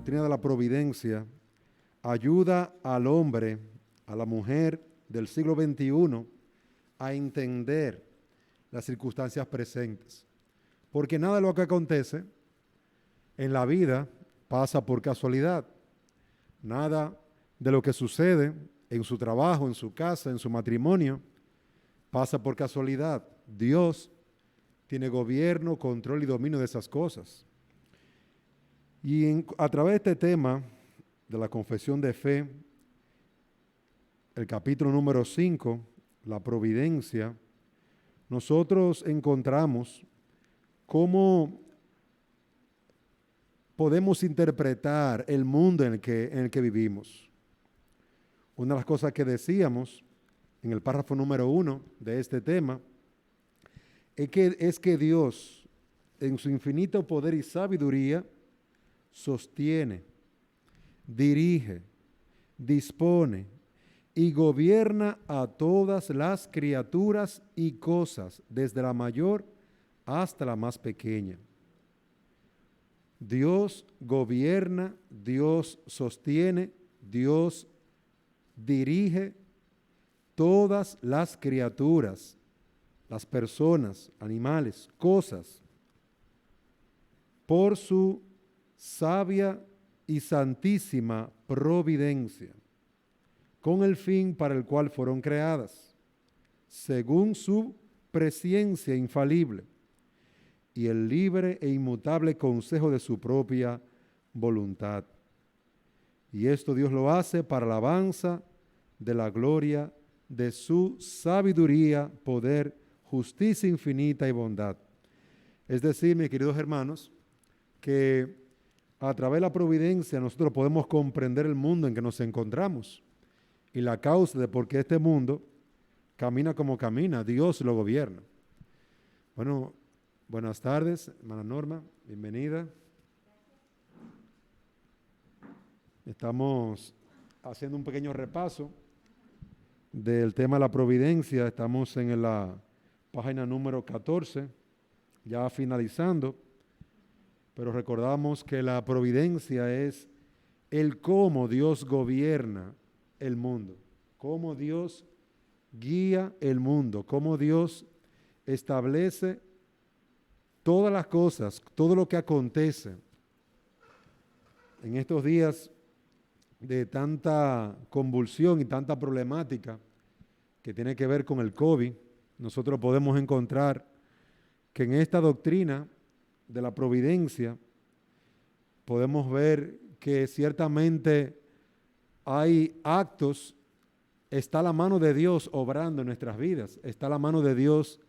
doctrina de la providencia ayuda al hombre, a la mujer del siglo XXI a entender las circunstancias presentes. Porque nada de lo que acontece en la vida pasa por casualidad. Nada de lo que sucede en su trabajo, en su casa, en su matrimonio, pasa por casualidad. Dios tiene gobierno, control y dominio de esas cosas. Y a través de este tema de la confesión de fe, el capítulo número 5, la providencia, nosotros encontramos cómo podemos interpretar el mundo en el que vivimos. Una de las cosas que decíamos en el párrafo número 1 de este tema es que Dios, en su infinito poder y sabiduría, sostiene, dirige, dispone y gobierna a todas las criaturas y cosas, desde la mayor hasta la más pequeña. Dios gobierna, Dios sostiene, Dios dirige todas las criaturas, las personas, animales, cosas, por su sabia y santísima providencia, con el fin para el cual fueron creadas, según su presciencia infalible y el libre e inmutable consejo de su propia voluntad. Y esto Dios lo hace para la alabanza de la gloria de su sabiduría, poder, justicia infinita y bondad. Es decir, mis queridos hermanos, que a través de la providencia nosotros podemos comprender el mundo en que nos encontramos y la causa de por qué este mundo camina como camina. Dios lo gobierna. Bueno, buenas tardes, hermana Norma, bienvenida. Estamos haciendo un pequeño repaso del tema de la providencia. Estamos en la página número 14, ya finalizando, pero recordamos que la providencia es el cómo Dios gobierna el mundo, cómo Dios guía el mundo, cómo Dios establece todas las cosas, todo lo que acontece. En estos días de tanta convulsión y tanta problemática que tiene que ver con el COVID, nosotros podemos encontrar que en esta doctrina de la providencia podemos ver que ciertamente hay actos, está la mano de Dios obrando en nuestras vidas, está la mano de Dios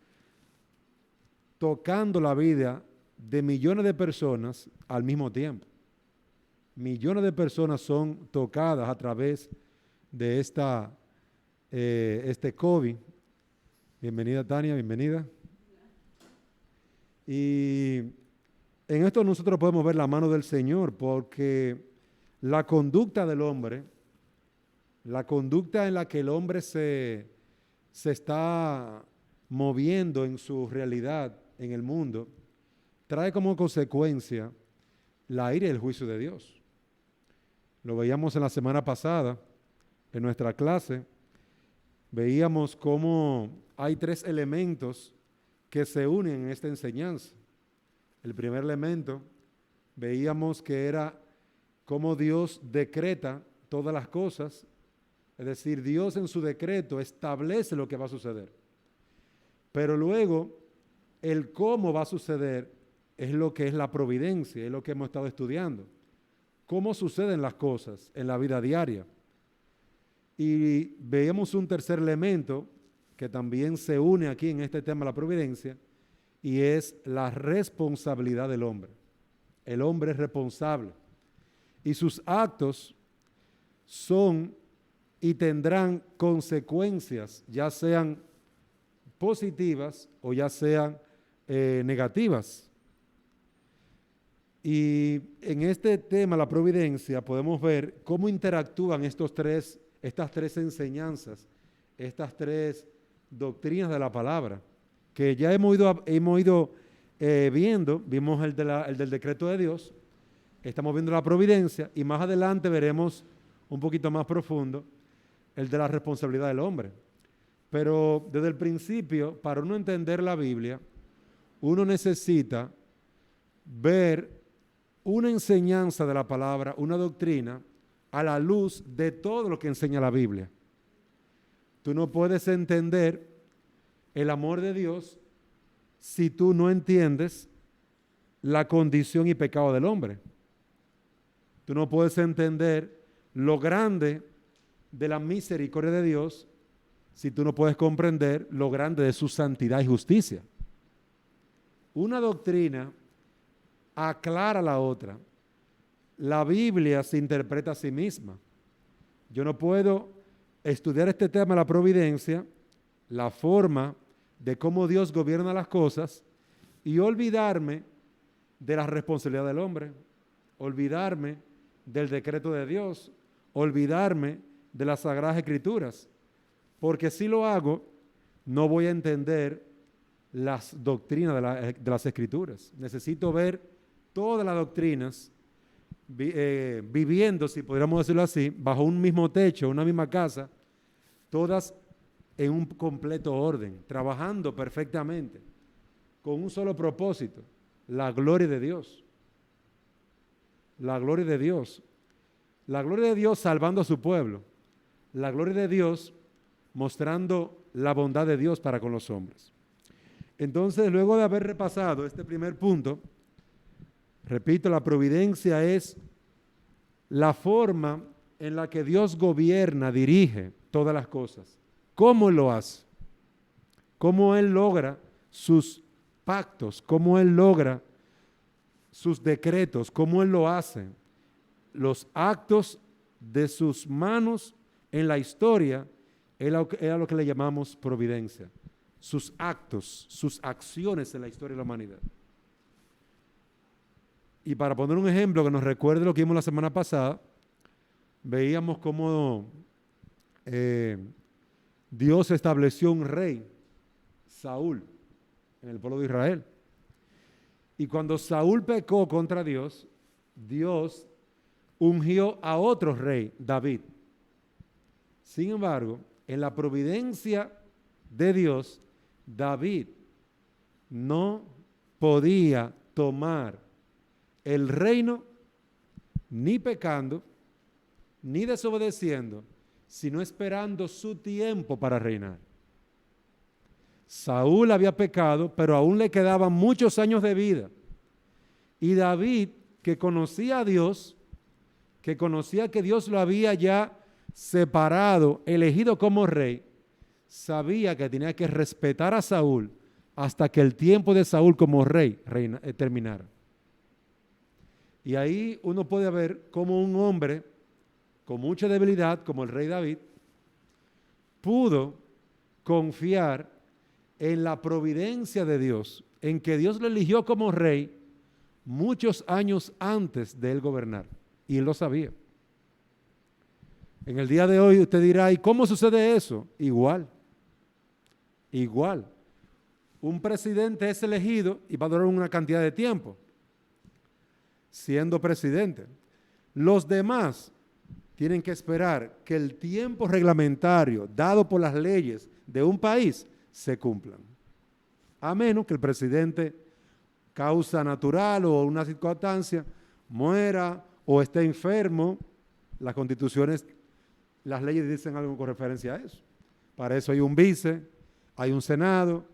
tocando la vida de millones de personas al mismo tiempo. Millones de personas son tocadas a través de este COVID. Bienvenida, Tania, bienvenida. Y en esto nosotros podemos ver la mano del Señor, porque la conducta del hombre, la conducta en la que el hombre se está moviendo en su realidad en el mundo, trae como consecuencia la ira y el juicio de Dios. Lo veíamos en la semana pasada, en nuestra clase, veíamos cómo hay 3 elementos que se unen en esta enseñanza. El primer elemento, veíamos que era cómo Dios decreta todas las cosas, es decir, Dios en su decreto establece lo que va a suceder. Pero luego, el cómo va a suceder es lo que es la providencia, es lo que hemos estado estudiando. Cómo suceden las cosas en la vida diaria. Y veíamos un tercer elemento que también se une aquí en este tema de la providencia, y es la responsabilidad del hombre. El hombre es responsable y sus actos son y tendrán consecuencias, ya sean positivas o ya sean negativas. Y en este tema, la providencia, podemos ver cómo interactúan estas tres enseñanzas, estas 3 doctrinas de la palabra, que ya hemos ido viendo. Vimos el del decreto de Dios, estamos viendo la providencia y más adelante veremos un poquito más profundo el de la responsabilidad del hombre. Pero desde el principio, para uno entender la Biblia, uno necesita ver una enseñanza de la palabra, una doctrina, a la luz de todo lo que enseña la Biblia. Tú no puedes entender el amor de Dios si tú no entiendes la condición y pecado del hombre. Tú no puedes entender lo grande de la misericordia de Dios si tú no puedes comprender lo grande de su santidad y justicia. Una doctrina aclara la otra. La Biblia se interpreta a sí misma. Yo no puedo estudiar este tema de la providencia, la forma de cómo Dios gobierna las cosas y olvidarme de la responsabilidad del hombre, olvidarme del decreto de Dios, olvidarme de las Sagradas Escrituras. Porque si lo hago, no voy a entender las doctrinas de las Escrituras. Necesito ver todas las doctrinas viviendo, si podríamos decirlo así, bajo un mismo techo, una misma casa, todas en un completo orden, trabajando perfectamente, con un solo propósito, la gloria de Dios. La gloria de Dios. La gloria de Dios salvando a su pueblo. La gloria de Dios mostrando la bondad de Dios para con los hombres. Entonces, luego de haber repasado este primer punto, repito, la providencia es la forma en la que Dios gobierna, dirige todas las cosas. ¿Cómo lo hace? ¿Cómo Él logra sus pactos? ¿Cómo Él logra sus decretos? ¿Cómo Él lo hace? Los actos de sus manos en la historia era lo que le llamamos providencia. Sus actos, sus acciones en la historia de la humanidad. Y para poner un ejemplo que nos recuerde lo que vimos la semana pasada, veíamos cómo Dios estableció un rey, Saúl, en el pueblo de Israel. Y cuando Saúl pecó contra Dios, Dios ungió a otro rey, David. Sin embargo, en la providencia de Dios, David no podía tomar el reino ni pecando, ni desobedeciendo, sino esperando su tiempo para reinar. Saúl había pecado, pero aún le quedaban muchos años de vida. Y David, que conocía a Dios, que conocía que Dios lo había ya separado, elegido como rey, sabía que tenía que respetar a Saúl hasta que el tiempo de Saúl como rey terminara. Y ahí uno puede ver cómo un hombre con mucha debilidad, como el rey David, pudo confiar en la providencia de Dios, en que Dios lo eligió como rey muchos años antes de él gobernar. Y él lo sabía. En el día de hoy usted dirá, ¿y cómo sucede eso? Igual. Igual. Un presidente es elegido y va a durar una cantidad de tiempo siendo presidente. Los demás tienen que esperar que el tiempo reglamentario dado por las leyes de un país se cumplan. A menos que el presidente, causa natural o una circunstancia, muera o esté enfermo. Las constituciones, las leyes dicen algo con referencia a eso. Para eso hay un vice, hay un senado,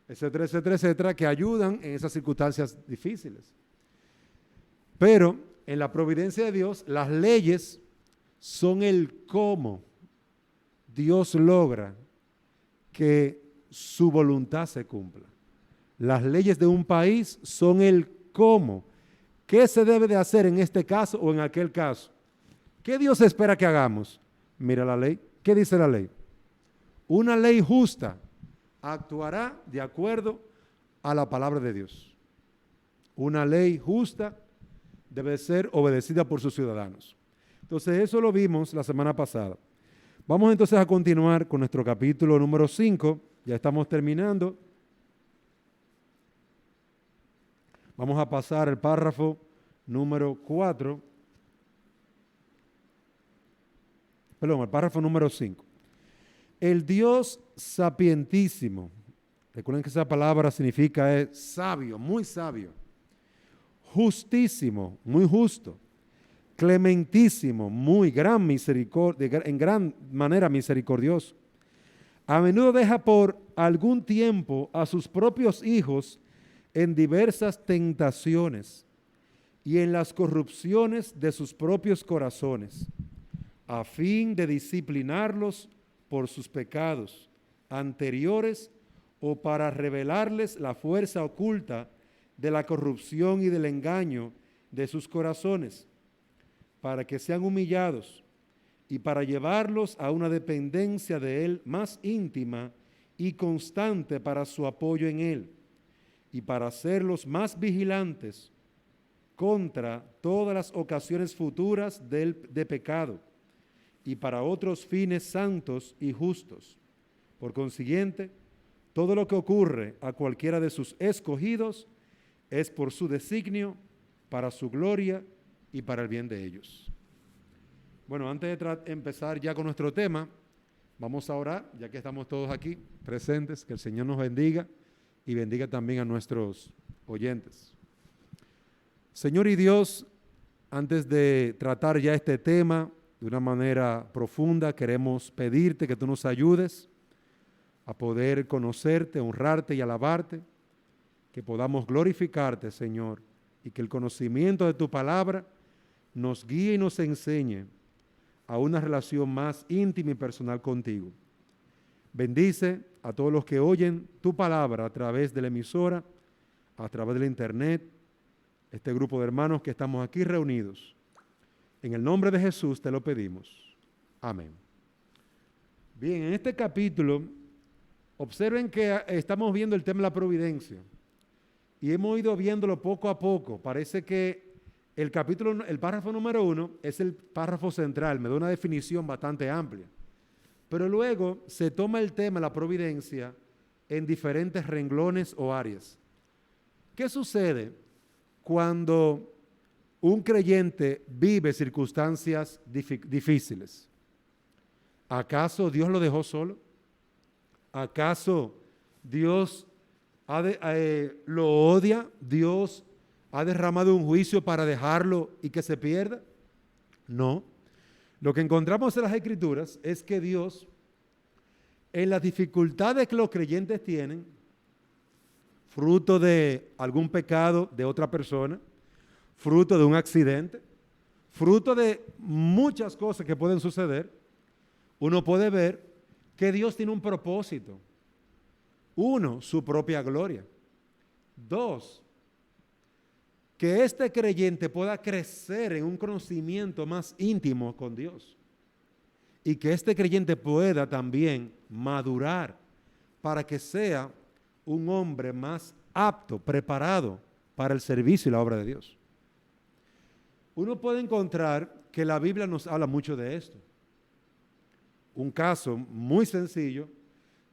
etcétera, etcétera, etcétera, que ayudan en esas circunstancias difíciles. Pero en la providencia de Dios, las leyes son el cómo Dios logra que su voluntad se cumpla. Las leyes de un país son el cómo. ¿Qué se debe de hacer en este caso o en aquel caso? ¿Qué Dios espera que hagamos? Mira la ley. ¿Qué dice la ley? Una ley justa actuará de acuerdo a la palabra de Dios. Una ley justa debe ser obedecida por sus ciudadanos. Entonces, eso lo vimos la semana pasada. Vamos entonces a continuar con nuestro capítulo número 5. Ya estamos terminando. Vamos a pasar el párrafo número 4, perdón, el párrafo número 5. El Dios sapientísimo, recuerden que esa palabra significa es sabio, muy sabio, justísimo, muy justo, clementísimo, muy gran misericordia, en gran manera misericordioso. A menudo deja por algún tiempo a sus propios hijos en diversas tentaciones y en las corrupciones de sus propios corazones, a fin de disciplinarlos por sus pecados anteriores o para revelarles la fuerza oculta de la corrupción y del engaño de sus corazones, para que sean humillados y para llevarlos a una dependencia de Él más íntima y constante para su apoyo en Él, y para hacerlos más vigilantes contra todas las ocasiones futuras de pecado, y para otros fines santos y justos. Por consiguiente, todo lo que ocurre a cualquiera de sus escogidos es por su designio, para su gloria y para el bien de ellos. Bueno, antes de empezar ya con nuestro tema, vamos a orar, ya que estamos todos aquí presentes, que el Señor nos bendiga y bendiga también a nuestros oyentes. Señor y Dios, antes de tratar ya este tema de una manera profunda, queremos pedirte que tú nos ayudes a poder conocerte, honrarte y alabarte, que podamos glorificarte, Señor, y que el conocimiento de tu palabra nos guíe y nos enseñe a una relación más íntima y personal contigo. Bendice a todos los que oyen tu palabra a través de la emisora, a través del internet, este grupo de hermanos que estamos aquí reunidos. En el nombre de Jesús te lo pedimos. Amén. Bien, en este capítulo, observen que estamos viendo el tema de la providencia y hemos ido viéndolo poco a poco. Parece que el párrafo número 1 es el párrafo central, me da una definición bastante amplia. Pero luego se toma el tema de la providencia en diferentes renglones o áreas. ¿Qué sucede cuando un creyente vive circunstancias difíciles? ¿Acaso Dios lo dejó solo? ¿Acaso Dios lo odia? ¿Dios ha derramado un juicio para dejarlo y que se pierda? No. Lo que encontramos en las Escrituras es que Dios, en las dificultades que los creyentes tienen, fruto de algún pecado de otra persona, fruto de un accidente, fruto de muchas cosas que pueden suceder, uno puede ver que Dios tiene un propósito. Uno, su propia gloria. Dos, que este creyente pueda crecer en un conocimiento más íntimo con Dios. Y que este creyente pueda también madurar para que sea un hombre más apto, preparado para el servicio y la obra de Dios. Uno puede encontrar que la Biblia nos habla mucho de esto. Un caso muy sencillo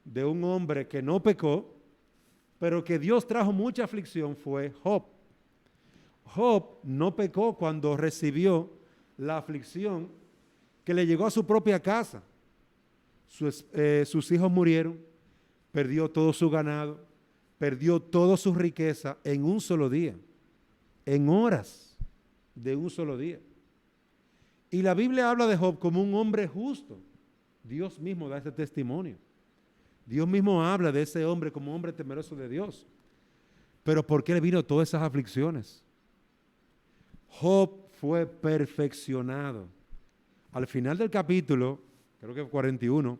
de un hombre que no pecó, pero que Dios trajo mucha aflicción fue Job. Job no pecó cuando recibió la aflicción que le llegó a su propia casa. Sus hijos murieron, perdió todo su ganado, perdió toda su riqueza en un solo día, en horas de un solo día. Y la Biblia habla de Job como un hombre justo. Dios mismo da ese testimonio. Dios mismo habla de ese hombre como hombre temeroso de Dios. Pero ¿por qué le vino todas esas aflicciones? Job fue perfeccionado. Al final del capítulo, creo que 41,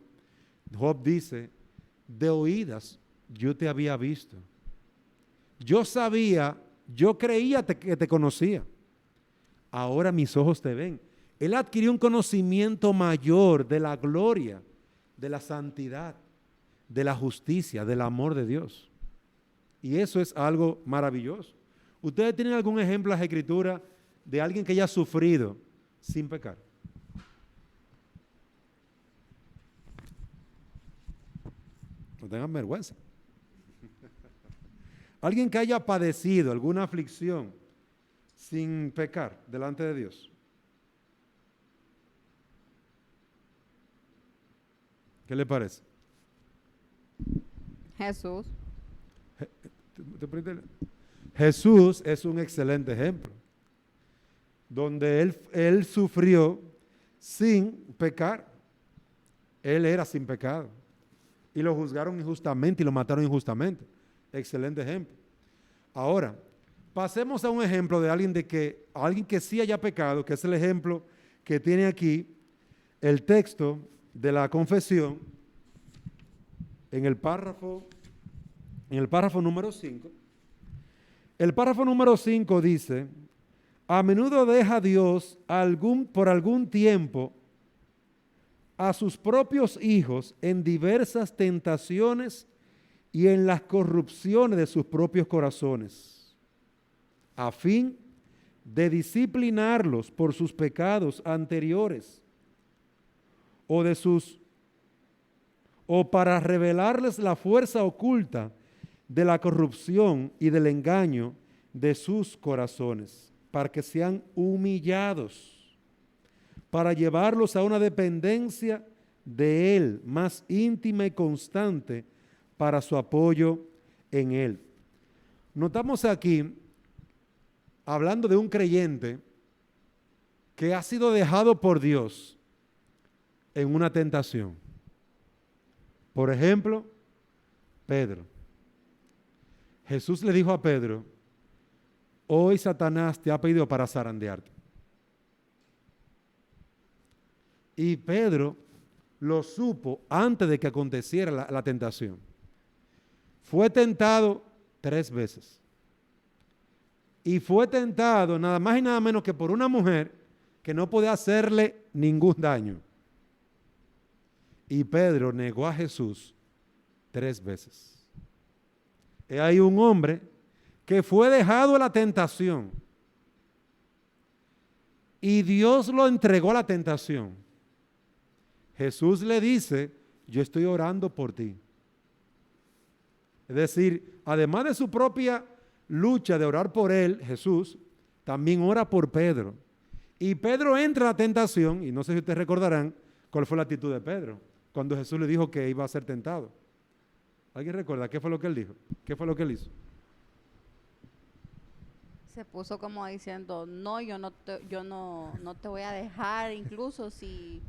Job dice, de oídas yo te había visto. Yo sabía, yo creía que te conocía. Ahora mis ojos te ven. Él adquirió un conocimiento mayor de la gloria, de la santidad, de la justicia, del amor de Dios. Y eso es algo maravilloso. ¿Ustedes tienen algún ejemplo en las Escrituras de alguien que haya sufrido sin pecar? No tengan vergüenza. Alguien que haya padecido alguna aflicción sin pecar delante de Dios? ¿Qué le parece? Jesús. Jesús es un excelente ejemplo, donde él sufrió sin pecar. Él era sin pecado. Y lo juzgaron injustamente y lo mataron injustamente. Excelente ejemplo. Ahora, pasemos a un ejemplo de alguien que sí haya pecado, que es el ejemplo que tiene aquí el texto de la confesión en el párrafo número 5. El párrafo número 5 dice: a menudo deja Dios por algún tiempo a sus propios hijos en diversas tentaciones y en las corrupciones de sus propios corazones, a fin de disciplinarlos por sus pecados anteriores o para revelarles la fuerza oculta de la corrupción y del engaño de sus corazones, para que sean humillados, para llevarlos a una dependencia de Él más íntima y constante para su apoyo en Él. Notamos aquí, hablando de un creyente que ha sido dejado por Dios en una tentación. Por ejemplo, Pedro. Jesús le dijo a Pedro: hoy Satanás te ha pedido para zarandearte. Y Pedro lo supo antes de que aconteciera la tentación. Fue tentado 3 veces. Y fue tentado nada más y nada menos que por una mujer que no podía hacerle ningún daño. Y Pedro negó a Jesús 3 veces. Hay un hombre que fue dejado a la tentación y Dios lo entregó a la tentación. Jesús le dice: yo estoy orando por ti. Es decir, además de su propia lucha de orar por él, Jesús también ora por Pedro. Y Pedro entra a la tentación, y no sé si ustedes recordarán cuál fue la actitud de Pedro cuando Jesús le dijo que iba a ser tentado. ¿Alguien recuerda qué fue lo que él dijo? ¿Qué fue lo que él hizo? Se puso como diciendo, no, yo no te voy a dejar, incluso si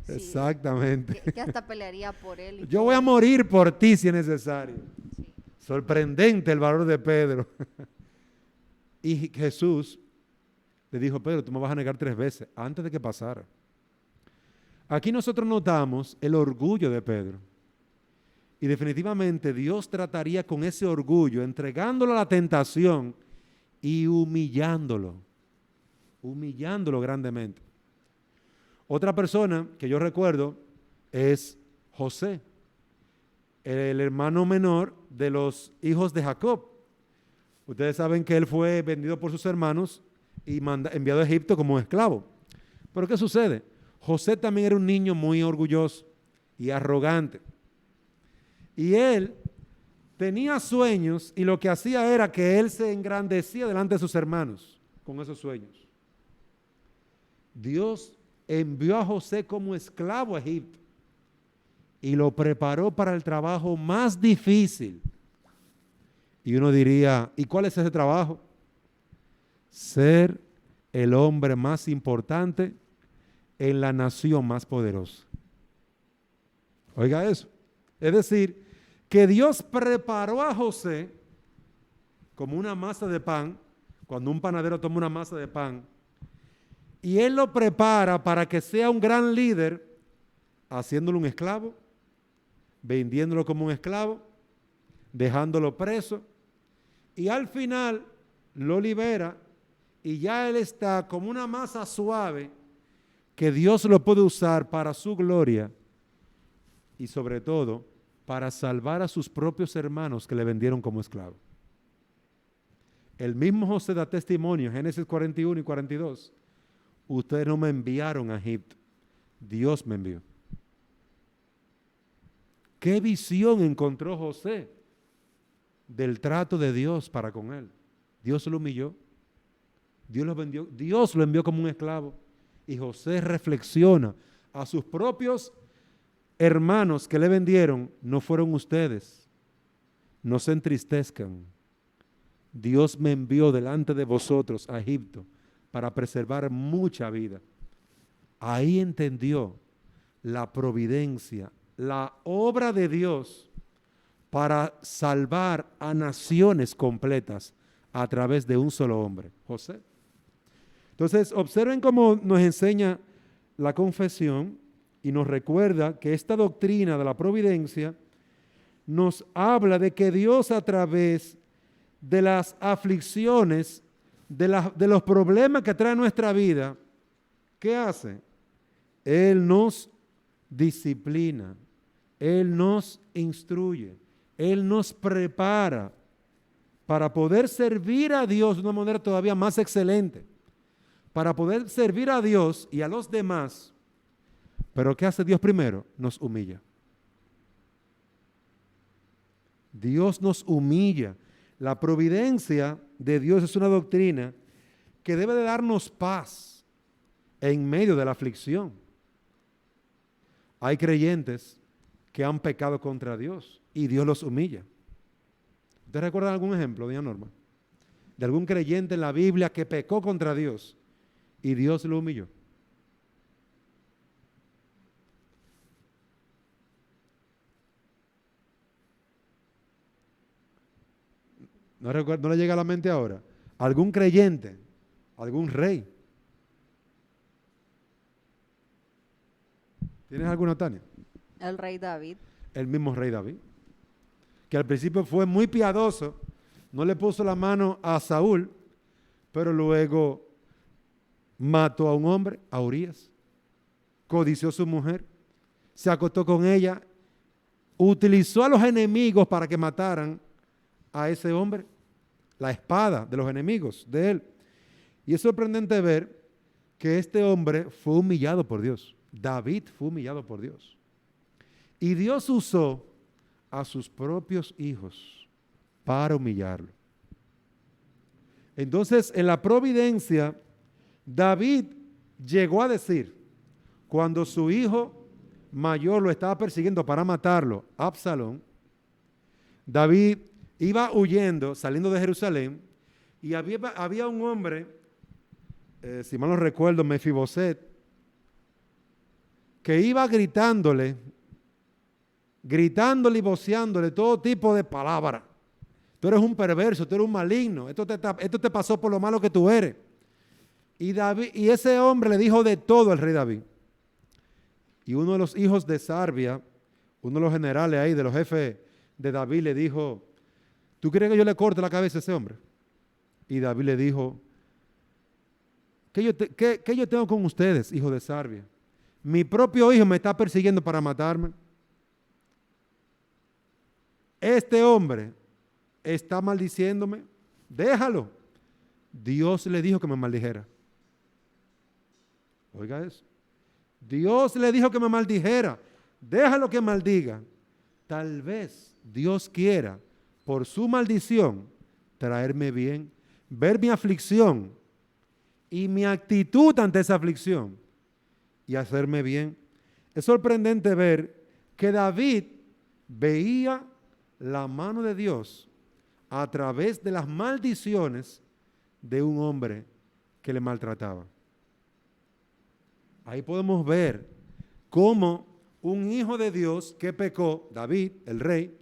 Exactamente. que hasta pelearía por él. Yo voy a morir por ti si es necesario. Sí. Sorprendente el valor de Pedro. Y Jesús le dijo: Pedro, tú me vas a negar 3 veces antes de que pasara. Aquí nosotros notamos el orgullo de Pedro. Y definitivamente Dios trataría con ese orgullo, entregándolo a la tentación y humillándolo grandemente. Otra persona que yo recuerdo es José, el hermano menor de los hijos de Jacob. Ustedes saben que él fue vendido por sus hermanos y enviado a Egipto como esclavo. Pero ¿qué sucede? José también era un niño muy orgulloso y arrogante. Y él tenía sueños y lo que hacía era que él se engrandecía delante de sus hermanos con esos sueños. Dios envió a José como esclavo a Egipto y lo preparó para el trabajo más difícil. Y uno diría: ¿y cuál es ese trabajo? Ser el hombre más importante en la nación más poderosa. Oiga eso. Es decir, que Dios preparó a José como una masa de pan, cuando un panadero toma una masa de pan, y él lo prepara para que sea un gran líder, haciéndolo un esclavo, vendiéndolo como un esclavo, dejándolo preso, y al final lo libera y ya él está como una masa suave que Dios lo puede usar para su gloria y sobre todo para salvar a sus propios hermanos que le vendieron como esclavo. El mismo José da testimonio, Génesis 41 y 42. Ustedes no me enviaron a Egipto, Dios me envió. ¿Qué visión encontró José del trato de Dios para con él? Dios lo humilló. Dios lo envió como un esclavo. Y José reflexiona a sus propios hermanos que le vendieron, no fueron ustedes, no se entristezcan. Dios me envió delante de vosotros a Egipto para preservar mucha vida. Ahí entendió la providencia, la obra de Dios para salvar a naciones completas a través de un solo hombre, José. Entonces, observen cómo nos enseña la confesión y nos recuerda que esta doctrina de la providencia nos habla de que Dios a través de las aflicciones, de los problemas que trae nuestra vida, ¿qué hace? Él nos disciplina, Él nos instruye, Él nos prepara para poder servir a Dios de una manera todavía más excelente, para poder servir a Dios y a los demás. Pero ¿qué hace Dios primero? Nos humilla. Dios nos humilla. La providencia de Dios es una doctrina que debe de darnos paz en medio de la aflicción. Hay creyentes que han pecado contra Dios y Dios los humilla. ¿Ustedes recuerdan algún ejemplo, doña Norma? De algún creyente en la Biblia que pecó contra Dios y Dios lo humilló. No le llega a la mente ahora. Algún creyente, algún rey. ¿Tienes alguna, Tania? El rey David. El mismo rey David, que al principio fue muy piadoso, no le puso la mano a Saúl, pero luego mató a un hombre, a Urías, codició a su mujer, se acostó con ella, utilizó a los enemigos para que mataran a ese hombre, la espada de los enemigos de él. Y es sorprendente ver que este hombre fue humillado por Dios. David fue humillado por Dios. Y Dios usó a sus propios hijos para humillarlo. Entonces, en la providencia, David llegó a decir, cuando su hijo mayor lo estaba persiguiendo para matarlo, Absalón, David iba huyendo, saliendo de Jerusalén, y había un hombre, si mal no recuerdo, Mefiboset, que iba gritándole y voceándole todo tipo de palabras. Tú eres un perverso, tú eres un maligno, esto te pasó por lo malo que tú eres. Y ese hombre le dijo de todo al rey David. Y uno de los hijos de Sarbia, uno de los generales ahí, de los jefes de David, le dijo, ¿tú quieres que yo le corte la cabeza a ese hombre? Y David le dijo, ¿qué yo tengo con ustedes, hijos de Sarbia? Mi propio hijo me está persiguiendo para matarme. Este hombre está maldiciéndome. Déjalo. Dios le dijo que me maldijera. Oiga eso. Dios le dijo que me maldijera. Déjalo que maldiga. Tal vez Dios quiera, por su maldición, traerme bien, ver mi aflicción y mi actitud ante esa aflicción y hacerme bien. Es sorprendente ver que David veía la mano de Dios a través de las maldiciones de un hombre que le maltrataba. Ahí podemos ver cómo un hijo de Dios que pecó, David, el rey,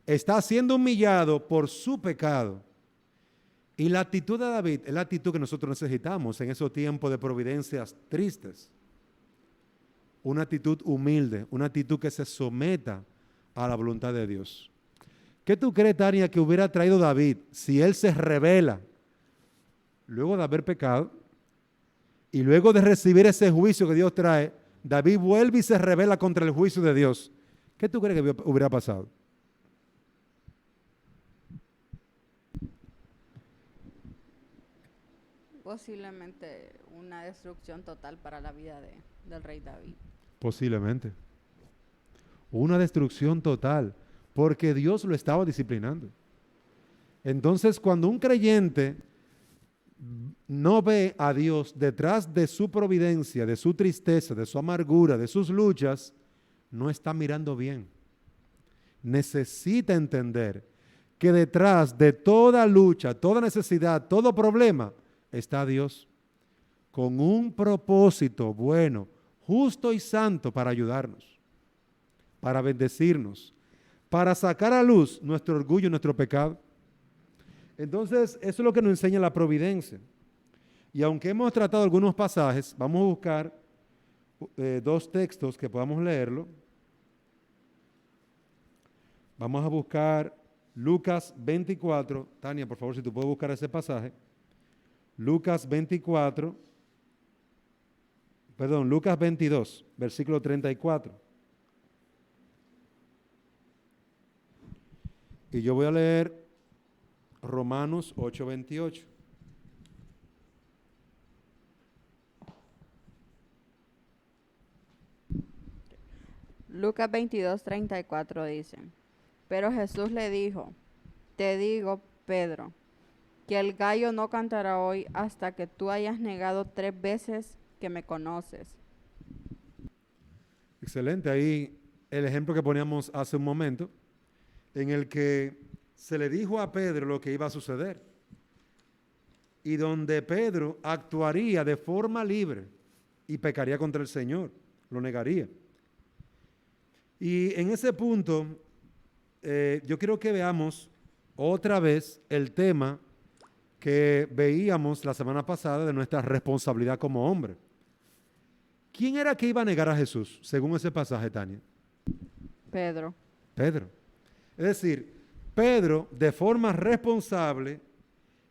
está siendo humillado por su pecado. Y la actitud de David es la actitud que nosotros necesitamos en esos tiempos de providencias tristes. Una actitud humilde, una actitud que se someta a la voluntad de Dios. ¿Qué tú crees, Tania, que hubiera traído David si él se revela luego de haber pecado y luego de recibir ese juicio que Dios trae? David vuelve y se revela contra el juicio de Dios. ¿Qué tú crees que hubiera pasado? Posiblemente una destrucción total para la vida del rey David. Posiblemente. Una destrucción total, porque Dios lo estaba disciplinando. Entonces, cuando un creyente no ve a Dios detrás de su providencia, de su tristeza, de su amargura, de sus luchas, no está mirando bien. Necesita entender que detrás de toda lucha, toda necesidad, todo problema, está Dios con un propósito bueno, justo y santo para ayudarnos, para bendecirnos, para sacar a luz nuestro orgullo y nuestro pecado. Entonces, eso es lo que nos enseña la providencia. Y aunque hemos tratado algunos pasajes, vamos a buscar dos textos que podamos leerlo. Vamos a buscar Lucas 24. Tania, por favor, si tú puedes buscar ese pasaje. Lucas 22, versículo 34. Y yo voy a leer Romanos 8:28. Lucas 22:34 dice, pero Jesús le dijo, te digo, Pedro, que el gallo no cantará hoy hasta que tú hayas negado 3 veces que me conoces. Excelente, ahí el ejemplo que poníamos hace un momento, en el que se le dijo a Pedro lo que iba a suceder y donde Pedro actuaría de forma libre y pecaría contra el Señor, lo negaría. Y en ese punto, yo quiero que veamos otra vez el tema que veíamos la semana pasada de nuestra responsabilidad como hombre. ¿Quién era que iba a negar a Jesús, según ese pasaje, Tania? Pedro. Pedro. Es decir, Pedro, de forma responsable,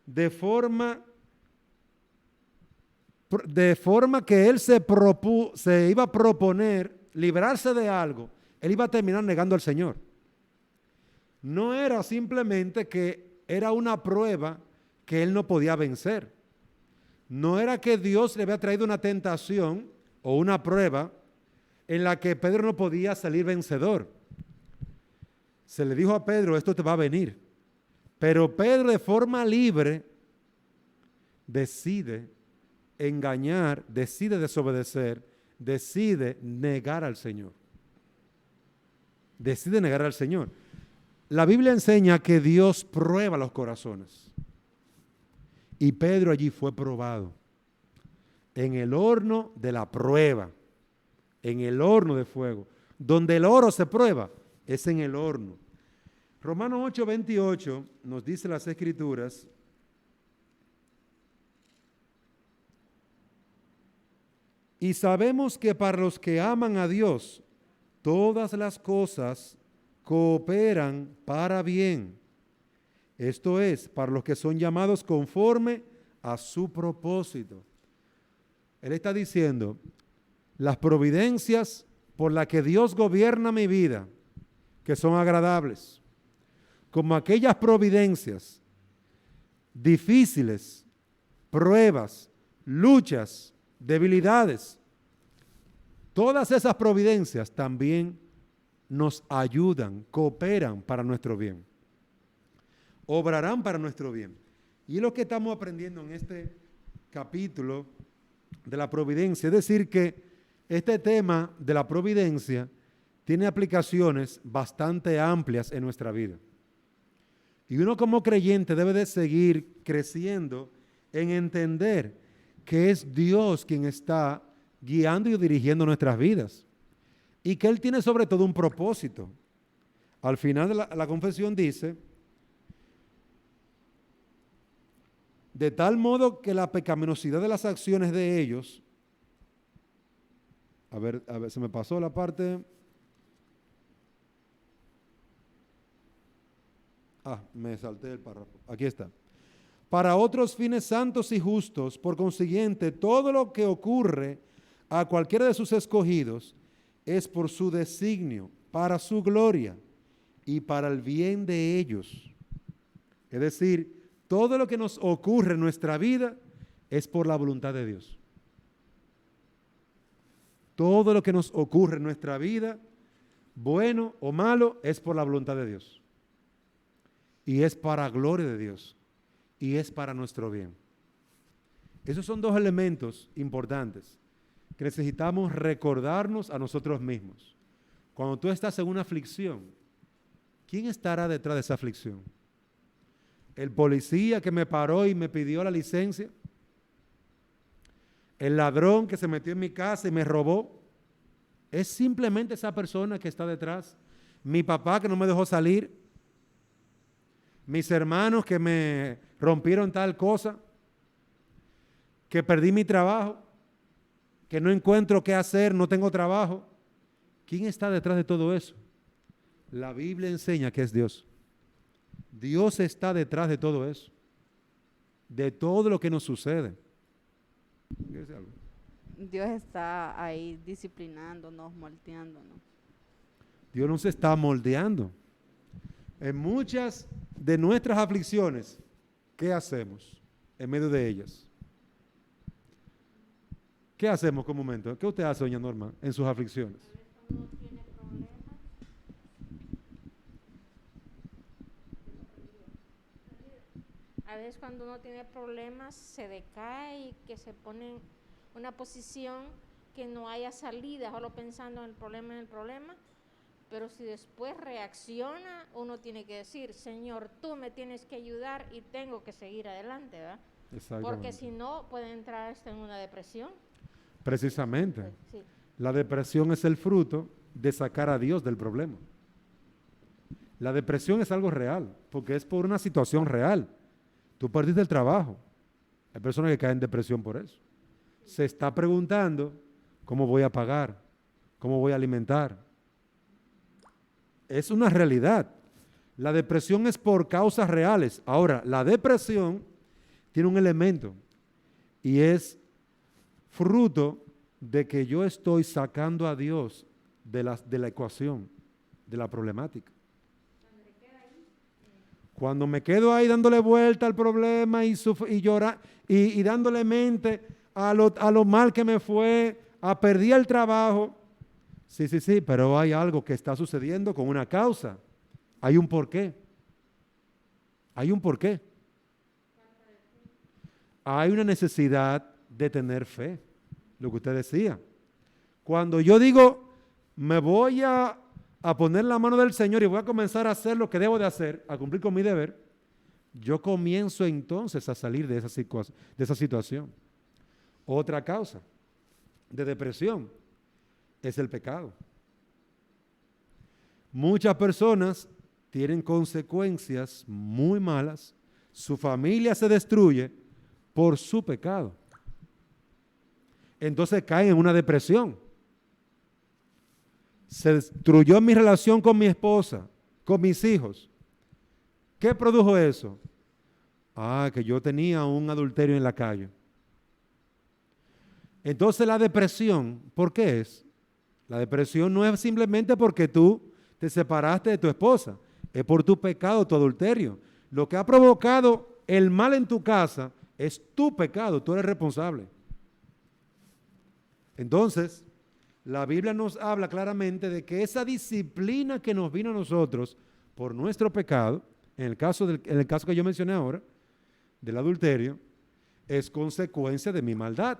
de forma que él se iba a proponer librarse de algo, él iba a terminar negando al Señor. No era simplemente que era una prueba que él no podía vencer. No era que Dios le había traído una tentación o una prueba en la que Pedro no podía salir vencedor. Se le dijo a Pedro, esto te va a venir. Pero Pedro de forma libre decide engañar, decide desobedecer, decide negar al Señor. Decide negar al Señor. La Biblia enseña que Dios prueba los corazones. Y Pedro allí fue probado. En el horno de la prueba. En el horno de fuego. Donde el oro se prueba, es en el horno. Romanos 8:28 nos dice las Escrituras. Y sabemos que para los que aman a Dios, todas las cosas cooperan para bien. Esto es, para los que son llamados conforme a su propósito. Él está diciendo, las providencias por las que Dios gobierna mi vida, que son agradables, como aquellas providencias difíciles, pruebas, luchas, debilidades, todas esas providencias también nos ayudan, cooperan para nuestro bien. Obrarán para nuestro bien. Y es lo que estamos aprendiendo en este capítulo de la providencia. Es decir, que este tema de la providencia tiene aplicaciones bastante amplias en nuestra vida. Y uno como creyente debe de seguir creciendo en entender que es Dios quien está guiando y dirigiendo nuestras vidas. Y que Él tiene sobre todo un propósito. Al final de la confesión dice, de tal modo que la pecaminosidad de las acciones de ellos, a ver, se me pasó la parte, me salté el párrafo, aquí está. Para otros fines santos y justos, por consiguiente, todo lo que ocurre a cualquiera de sus escogidos es por su designio, para su gloria y para el bien de ellos. Es decir, todo lo que nos ocurre en nuestra vida es por la voluntad de Dios. Todo lo que nos ocurre en nuestra vida, bueno o malo, es por la voluntad de Dios. Y es para gloria de Dios. Y es para nuestro bien. Esos son dos elementos importantes que necesitamos recordarnos a nosotros mismos. Cuando tú estás en una aflicción, ¿quién estará detrás de esa aflicción? ¿El policía que me paró y me pidió la licencia? ¿El ladrón que se metió en mi casa y me robó? ¿Es simplemente esa persona que está detrás? ¿Mi papá que no me dejó salir? ¿Mis hermanos que me rompieron tal cosa? ¿Que perdí mi trabajo? ¿Que no encuentro qué hacer, no tengo trabajo? ¿Quién está detrás de todo eso? La Biblia enseña que es Dios. Dios está detrás de todo eso, de todo lo que nos sucede. Dios está ahí disciplinándonos, moldeándonos. Dios nos está moldeando. En muchas de nuestras aflicciones, ¿qué hacemos en medio de ellas? ¿Qué hacemos comúnmente? ¿Qué usted hace, doña Norma, en sus aflicciones? A veces cuando uno tiene problemas se decae y que se pone en una posición que no haya salida, solo pensando en el problema, pero si después reacciona, uno tiene que decir, Señor, tú me tienes que ayudar y tengo que seguir adelante, ¿verdad? Porque si no, puede entrar en una depresión. Precisamente. Sí. La depresión es el fruto de sacar a Dios del problema. La depresión es algo real, porque es por una situación real. Tú perdiste el trabajo. Hay personas que caen en depresión por eso. Se está preguntando, ¿cómo voy a pagar? ¿Cómo voy a alimentar? Es una realidad. La depresión es por causas reales. Ahora, la depresión tiene un elemento y es fruto de que yo estoy sacando a Dios de la ecuación, de la problemática. Cuando me quedo ahí dándole vuelta al problema y llorar y dándole mente a lo mal que me fue, a perdí el trabajo. Sí, pero hay algo que está sucediendo con una causa. Hay un porqué. Hay un porqué. Hay una necesidad de tener fe, lo que usted decía. Cuando yo digo, me voy a poner la mano del Señor y voy a comenzar a hacer lo que debo de hacer, a cumplir con mi deber, yo comienzo entonces a salir de esa situación. Otra causa de depresión es el pecado. Muchas personas tienen consecuencias muy malas, su familia se destruye por su pecado. Entonces caen en una depresión. Se destruyó mi relación con mi esposa, con mis hijos. ¿Qué produjo eso? Que yo tenía un adulterio en la calle. Entonces la depresión, ¿por qué es? La depresión no es simplemente porque tú te separaste de tu esposa, es por tu pecado, tu adulterio. Lo que ha provocado el mal en tu casa es tu pecado, tú eres responsable. Entonces, la Biblia nos habla claramente de que esa disciplina que nos vino a nosotros por nuestro pecado, en el caso que yo mencioné ahora, del adulterio, es consecuencia de mi maldad.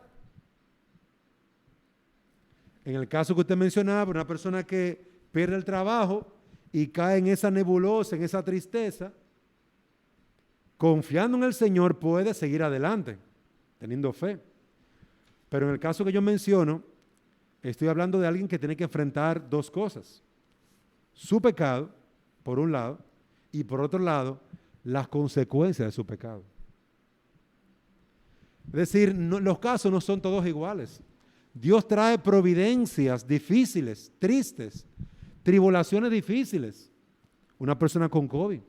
En el caso que usted mencionaba, una persona que pierde el trabajo y cae en esa nebulosa, en esa tristeza, confiando en el Señor puede seguir adelante, teniendo fe. Pero en el caso que yo menciono, estoy hablando de alguien que tiene que enfrentar dos cosas. Su pecado, por un lado, y por otro lado, las consecuencias de su pecado. Es decir, los casos no son todos iguales. Dios trae providencias difíciles, tristes, tribulaciones difíciles. Una persona con COVID,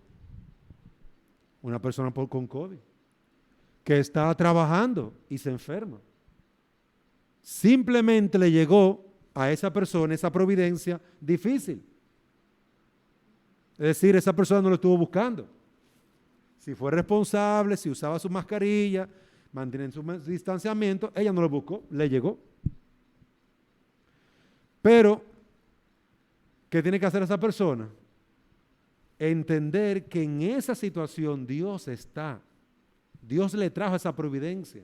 que está trabajando y se enferma. Simplemente le llegó a esa persona esa providencia difícil. Es decir, esa persona no lo estuvo buscando. Si fue responsable, si usaba su mascarilla, mantiene su distanciamiento, ella no lo buscó, le llegó. Pero, ¿qué tiene que hacer esa persona? Entender que en esa situación Dios está. Dios le trajo esa providencia.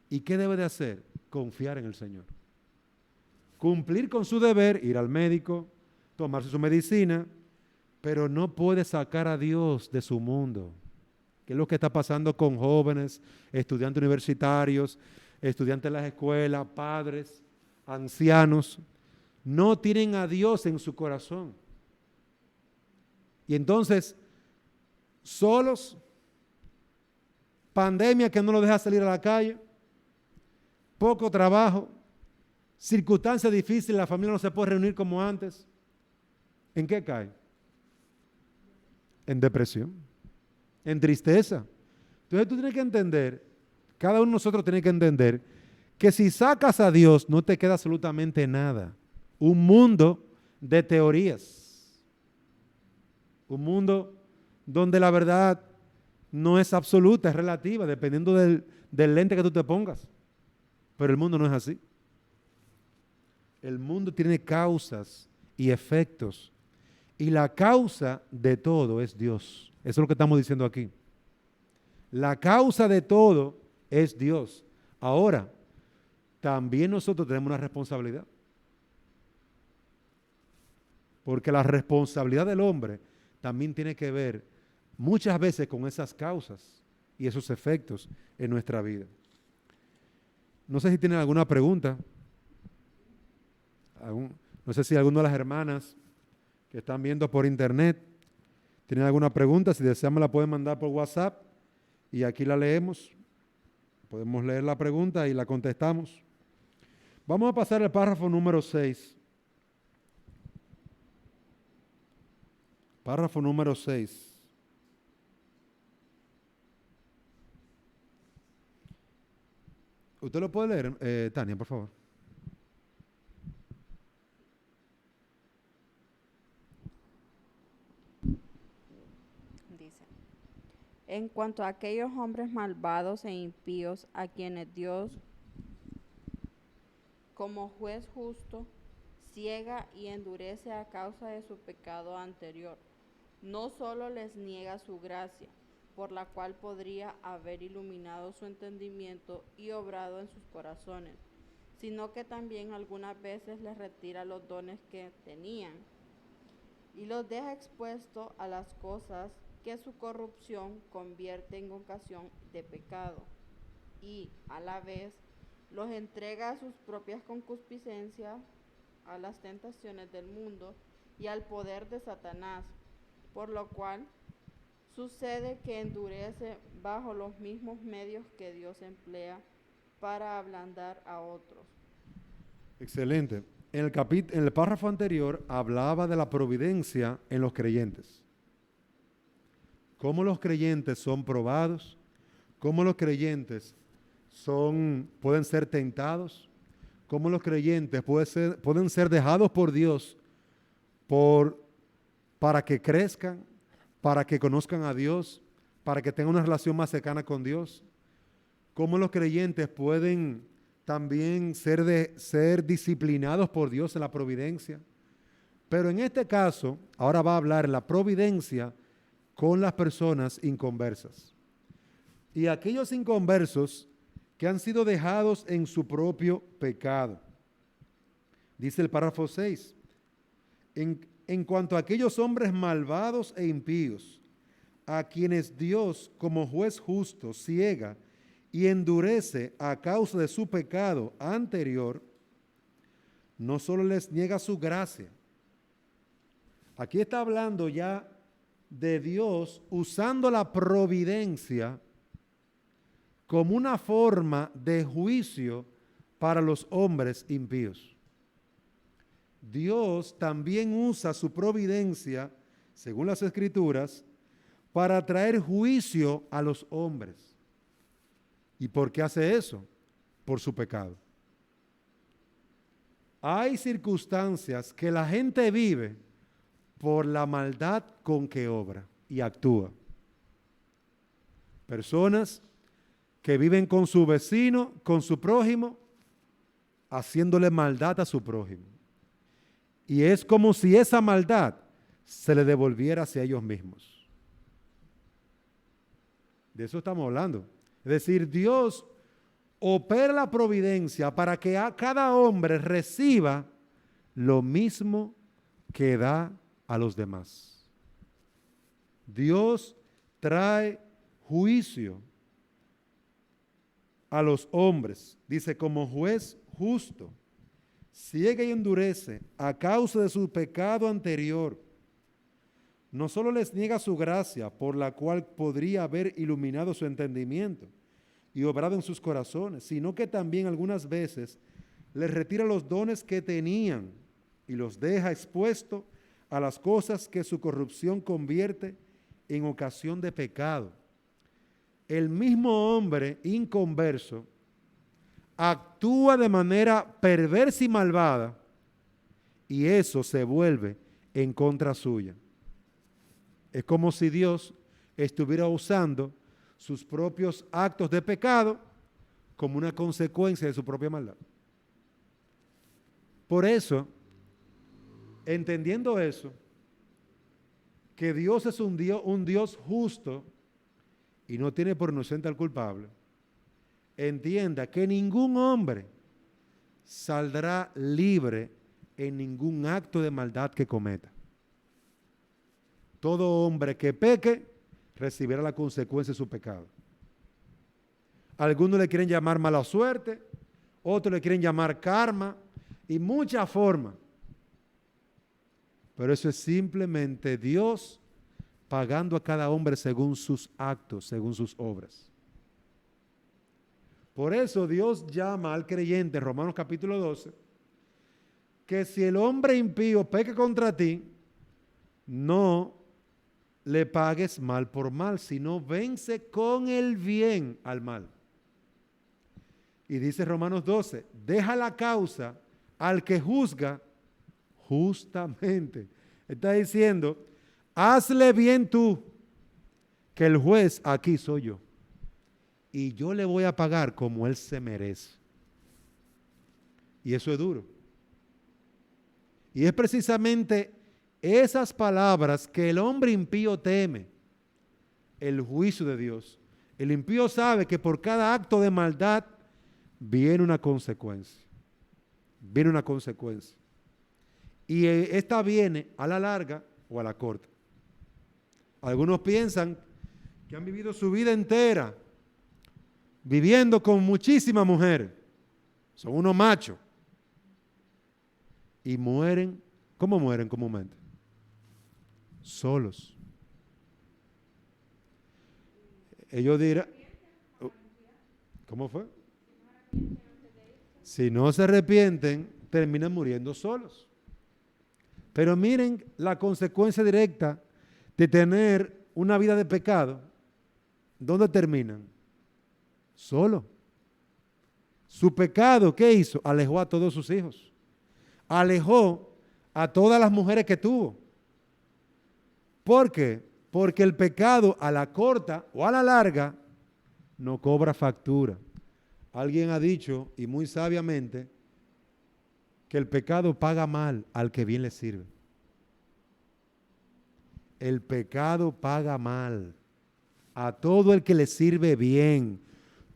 ¿Y qué debe de hacer? Confiar en el Señor. Cumplir con su deber, ir al médico, tomarse su medicina, pero no puede sacar a Dios de su mundo. ¿Qué es lo que está pasando con jóvenes, estudiantes universitarios, estudiantes de las escuelas, padres, ancianos? No tienen a Dios en su corazón. Y entonces, solos, pandemia que no los deja salir a la calle, poco trabajo, circunstancias difíciles, la familia no se puede reunir como antes. ¿En qué cae? En depresión, en tristeza. Entonces tú tienes que entender, cada uno de nosotros tiene que entender que si sacas a Dios no te queda absolutamente nada. Un mundo de teorías, un mundo donde la verdad no es absoluta, es relativa, dependiendo del lente que tú te pongas. Pero el mundo no es así. El mundo tiene causas y efectos. Y la causa de todo es Dios. Eso es lo que estamos diciendo aquí. La causa de todo es Dios. Ahora, también nosotros tenemos una responsabilidad. Porque la responsabilidad del hombre también tiene que ver muchas veces con esas causas y esos efectos en nuestra vida. No sé si tienen alguna pregunta. No sé si alguna de las hermanas que están viendo por internet tienen alguna pregunta. Si desean me la pueden mandar por WhatsApp y aquí la leemos. Podemos leer la pregunta y la contestamos. Vamos a pasar al párrafo número 6. Párrafo número 6. ¿Usted lo puede leer, Tania, por favor? Dice, en cuanto a aquellos hombres malvados e impíos a quienes Dios, como juez justo, ciega y endurece a causa de su pecado anterior, no solo les niega su gracia, por la cual podría haber iluminado su entendimiento y obrado en sus corazones, sino que también algunas veces les retira los dones que tenían y los deja expuestos a las cosas que su corrupción convierte en ocasión de pecado, y a la vez los entrega a sus propias concupiscencias, a las tentaciones del mundo y al poder de Satanás, por lo cual sucede que endurece bajo los mismos medios que Dios emplea para ablandar a otros. Excelente. En el párrafo anterior hablaba de la providencia en los creyentes. Cómo los creyentes son probados, cómo los creyentes pueden ser tentados, cómo los creyentes pueden ser dejados por Dios para que crezcan, para que conozcan a Dios, para que tengan una relación más cercana con Dios. Cómo los creyentes pueden también ser disciplinados por Dios en la providencia. Pero en este caso, ahora va a hablar la providencia con las personas inconversas. Y aquellos inconversos que han sido dejados en su propio pecado. Dice el párrafo 6. En cuanto a aquellos hombres malvados e impíos, a quienes Dios como juez justo ciega y endurece a causa de su pecado anterior, no solo les niega su gracia. Aquí está hablando ya de Dios usando la providencia como una forma de juicio para los hombres impíos. Dios también usa su providencia, según las Escrituras, para traer juicio a los hombres. ¿Y por qué hace eso? Por su pecado. Hay circunstancias que la gente vive por la maldad con que obra y actúa. Personas que viven con su vecino, con su prójimo, haciéndole maldad a su prójimo. Y es como si esa maldad se le devolviera hacia ellos mismos. De eso estamos hablando. Es decir, Dios opera la providencia para que a cada hombre reciba lo mismo que da a los demás. Dios trae juicio a los hombres, dice, como juez justo, ciega y endurece a causa de su pecado anterior. No solo les niega su gracia, por la cual podría haber iluminado su entendimiento y obrado en sus corazones, sino que también algunas veces les retira los dones que tenían y los deja expuestos a las cosas que su corrupción convierte en ocasión de pecado. El mismo hombre inconverso actúa de manera perversa y malvada, y eso se vuelve en contra suya. Es como si Dios estuviera usando sus propios actos de pecado como una consecuencia de su propia maldad. Por eso, entendiendo eso, que Dios es un Dios justo y no tiene por inocente al culpable, entienda que ningún hombre saldrá libre en ningún acto de maldad que cometa. Todo hombre que peque recibirá la consecuencia de su pecado. Algunos le quieren llamar mala suerte, otros le quieren llamar karma y muchas formas. Pero eso es simplemente Dios pagando a cada hombre según sus actos, según sus obras. Por eso Dios llama al creyente, Romanos capítulo 12, que si el hombre impío peca contra ti, no le pagues mal por mal, sino vence con el bien al mal. Y dice Romanos 12, deja la causa al que juzga justamente. Está diciendo, hazle bien tú, que el juez aquí soy yo. Y yo le voy a pagar como él se merece. Y eso es duro. Y es precisamente esas palabras que el hombre impío teme, el juicio de Dios. El impío sabe que por cada acto de maldad viene una consecuencia. Viene una consecuencia. Y esta viene a la larga o a la corta. Algunos piensan que han vivido su vida entera viviendo con muchísimas mujeres. Son unos machos. Y mueren, ¿cómo mueren comúnmente? Solos. Ellos dirán, ¿cómo fue? Si no se arrepienten, terminan muriendo solos. Pero miren la consecuencia directa de tener una vida de pecado. ¿Dónde terminan? Solo. Su pecado, ¿qué hizo? Alejó a todos sus hijos. Alejó a todas las mujeres que tuvo. ¿Por qué? Porque el pecado a la corta o a la larga no cobra factura. Alguien ha dicho, y muy sabiamente, que el pecado paga mal al que bien le sirve. El pecado paga mal a todo el que le sirve bien.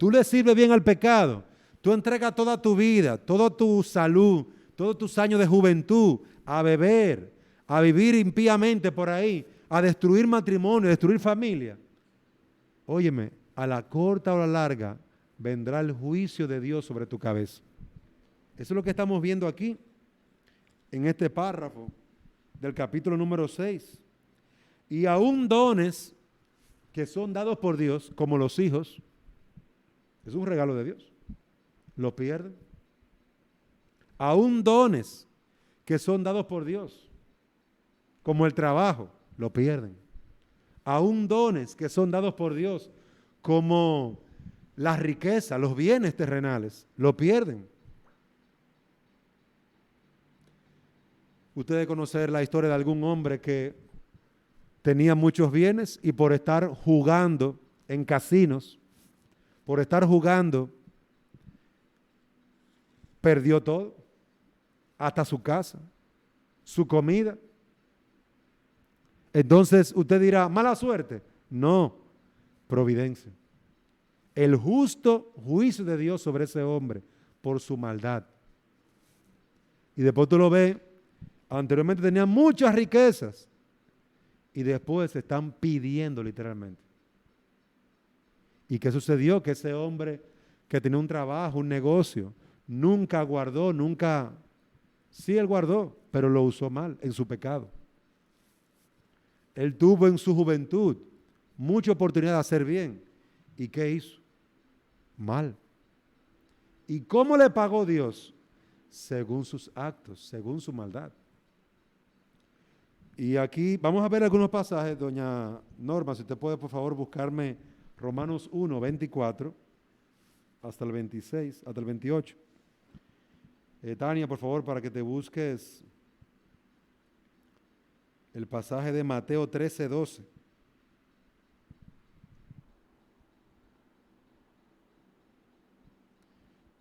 Tú le sirves bien al pecado, tú entregas toda tu vida, toda tu salud, todos tus años de juventud a beber, a vivir impíamente por ahí, a destruir matrimonio, a destruir familia. Óyeme, a la corta o a la larga vendrá el juicio de Dios sobre tu cabeza. Eso es lo que estamos viendo aquí, en este párrafo del capítulo número 6. Y aún dones que son dados por Dios, como los hijos, es un regalo de Dios, lo pierden. Aún dones que son dados por Dios, como el trabajo, lo pierden. Aún dones que son dados por Dios, como la riqueza, los bienes terrenales, lo pierden. Ustedes conocen la historia de algún hombre que tenía muchos bienes y por estar jugando en casinos, por estar jugando, perdió todo, hasta su casa, su comida. Entonces usted dirá, mala suerte. No, providencia. el justo juicio de Dios sobre ese hombre por su maldad. Y después tú lo ves, anteriormente tenían muchas riquezas y después se están pidiendo literalmente. ¿Y qué sucedió? Que ese hombre que tenía un trabajo, un negocio, nunca guardó, sí él guardó, pero lo usó mal en su pecado. Él tuvo en su juventud mucha oportunidad de hacer bien. ¿Y qué hizo? Mal. ¿Y cómo le pagó Dios? Según sus actos, según su maldad. Y aquí vamos a ver algunos pasajes, doña Norma, si usted puede por favor buscarme Romanos 1, 24 hasta el 26, hasta el 28. Tania, por favor, para que te busques el pasaje de Mateo 13, 12.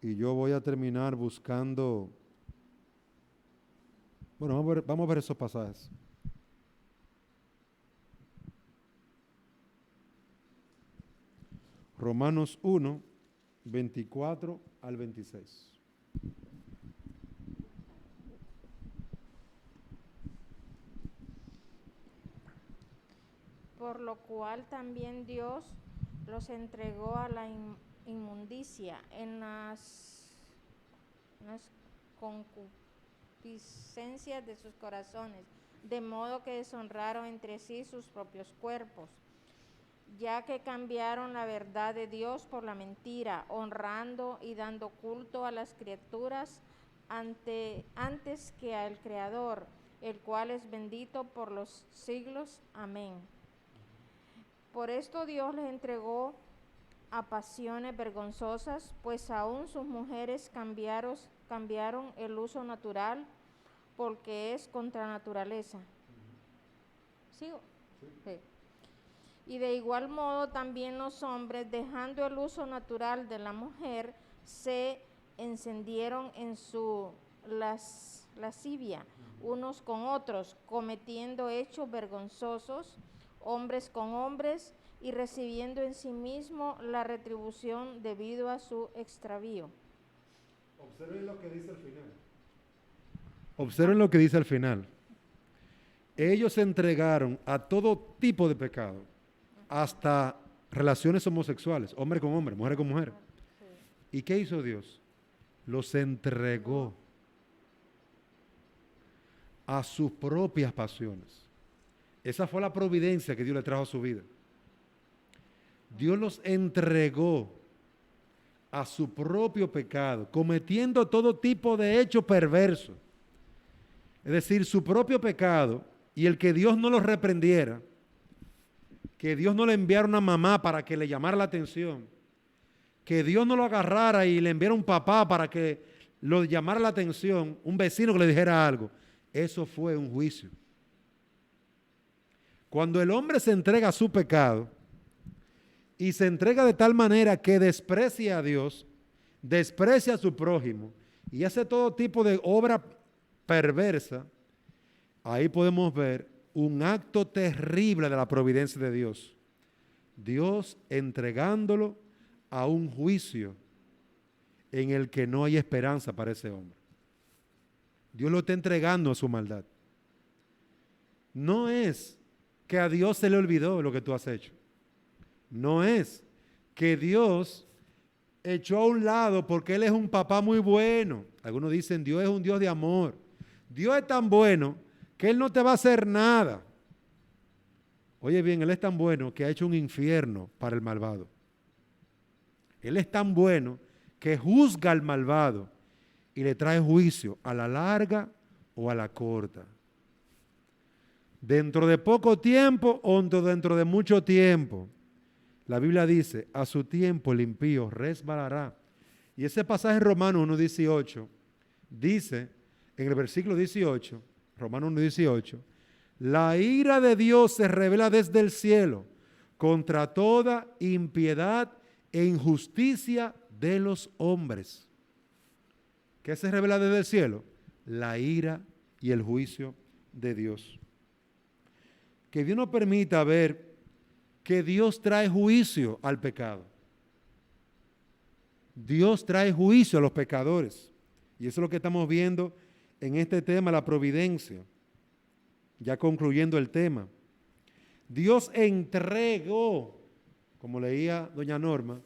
Y yo voy a terminar buscando, bueno, vamos a ver esos pasajes. Romanos 1, 24 al 26. Por lo cual también Dios los entregó a la inmundicia en las concupiscencias de sus corazones, de modo que deshonraron entre sí sus propios cuerpos, ya que cambiaron la verdad de Dios por la mentira, honrando y dando culto a las criaturas antes que al Creador, el cual es bendito por los siglos. Amén. Por esto Dios les entregó a pasiones vergonzosas, pues aún sus mujeres cambiaron el uso natural, porque es contra naturaleza. ¿Sigo? Sí. Y de igual modo también los hombres, dejando el uso natural de la mujer, se encendieron en su lascivia unos con otros, cometiendo hechos vergonzosos, hombres con hombres, y recibiendo en sí mismo la retribución debido a su extravío. Observen lo que dice al final. Observen lo que dice al final. Ellos se entregaron a todo tipo de pecado, hasta relaciones homosexuales, hombre con hombre, mujer con mujer. ¿Y qué hizo Dios? Los entregó a sus propias pasiones. Esa fue la providencia que Dios le trajo a su vida. Dios los entregó a su propio pecado, cometiendo todo tipo de hecho perverso. Es decir, su propio pecado, y el que Dios no los reprendiera, que Dios no le enviara una mamá para que le llamara la atención, que Dios no lo agarrara y le enviara un papá para que lo llamara la atención, un vecino que le dijera algo. Eso fue un juicio. Cuando el hombre se entrega a su pecado y se entrega de tal manera que desprecia a Dios, desprecia a su prójimo y hace todo tipo de obra perversa, ahí podemos ver un acto terrible de la providencia de Dios. Dios entregándolo a un juicio en el que no hay esperanza para ese hombre. Dios lo está entregando a su maldad. No es que a Dios se le olvidó lo que tú has hecho. No es que Dios echó a un lado porque Él es un papá muy bueno. Algunos dicen Dios es un Dios de amor. Dios es tan bueno que Él no te va a hacer nada. Oye bien, Él es tan bueno que ha hecho un infierno para el malvado. Él es tan bueno que juzga al malvado y le trae juicio a la larga o a la corta. Dentro de poco tiempo o dentro de mucho tiempo. La Biblia dice, a su tiempo el impío resbalará. Y ese pasaje en Romanos 1:18 dice, en el versículo 18, Romanos 1:18, la ira de Dios se revela desde el cielo contra toda impiedad e injusticia de los hombres. ¿Qué se revela desde el cielo? La ira y el juicio de Dios. Que Dios nos permita ver que Dios trae juicio al pecado. Dios trae juicio a los pecadores. Y eso es lo que estamos viendo en este tema, la providencia. Ya concluyendo el tema. Dios entregó, como leía doña Norma,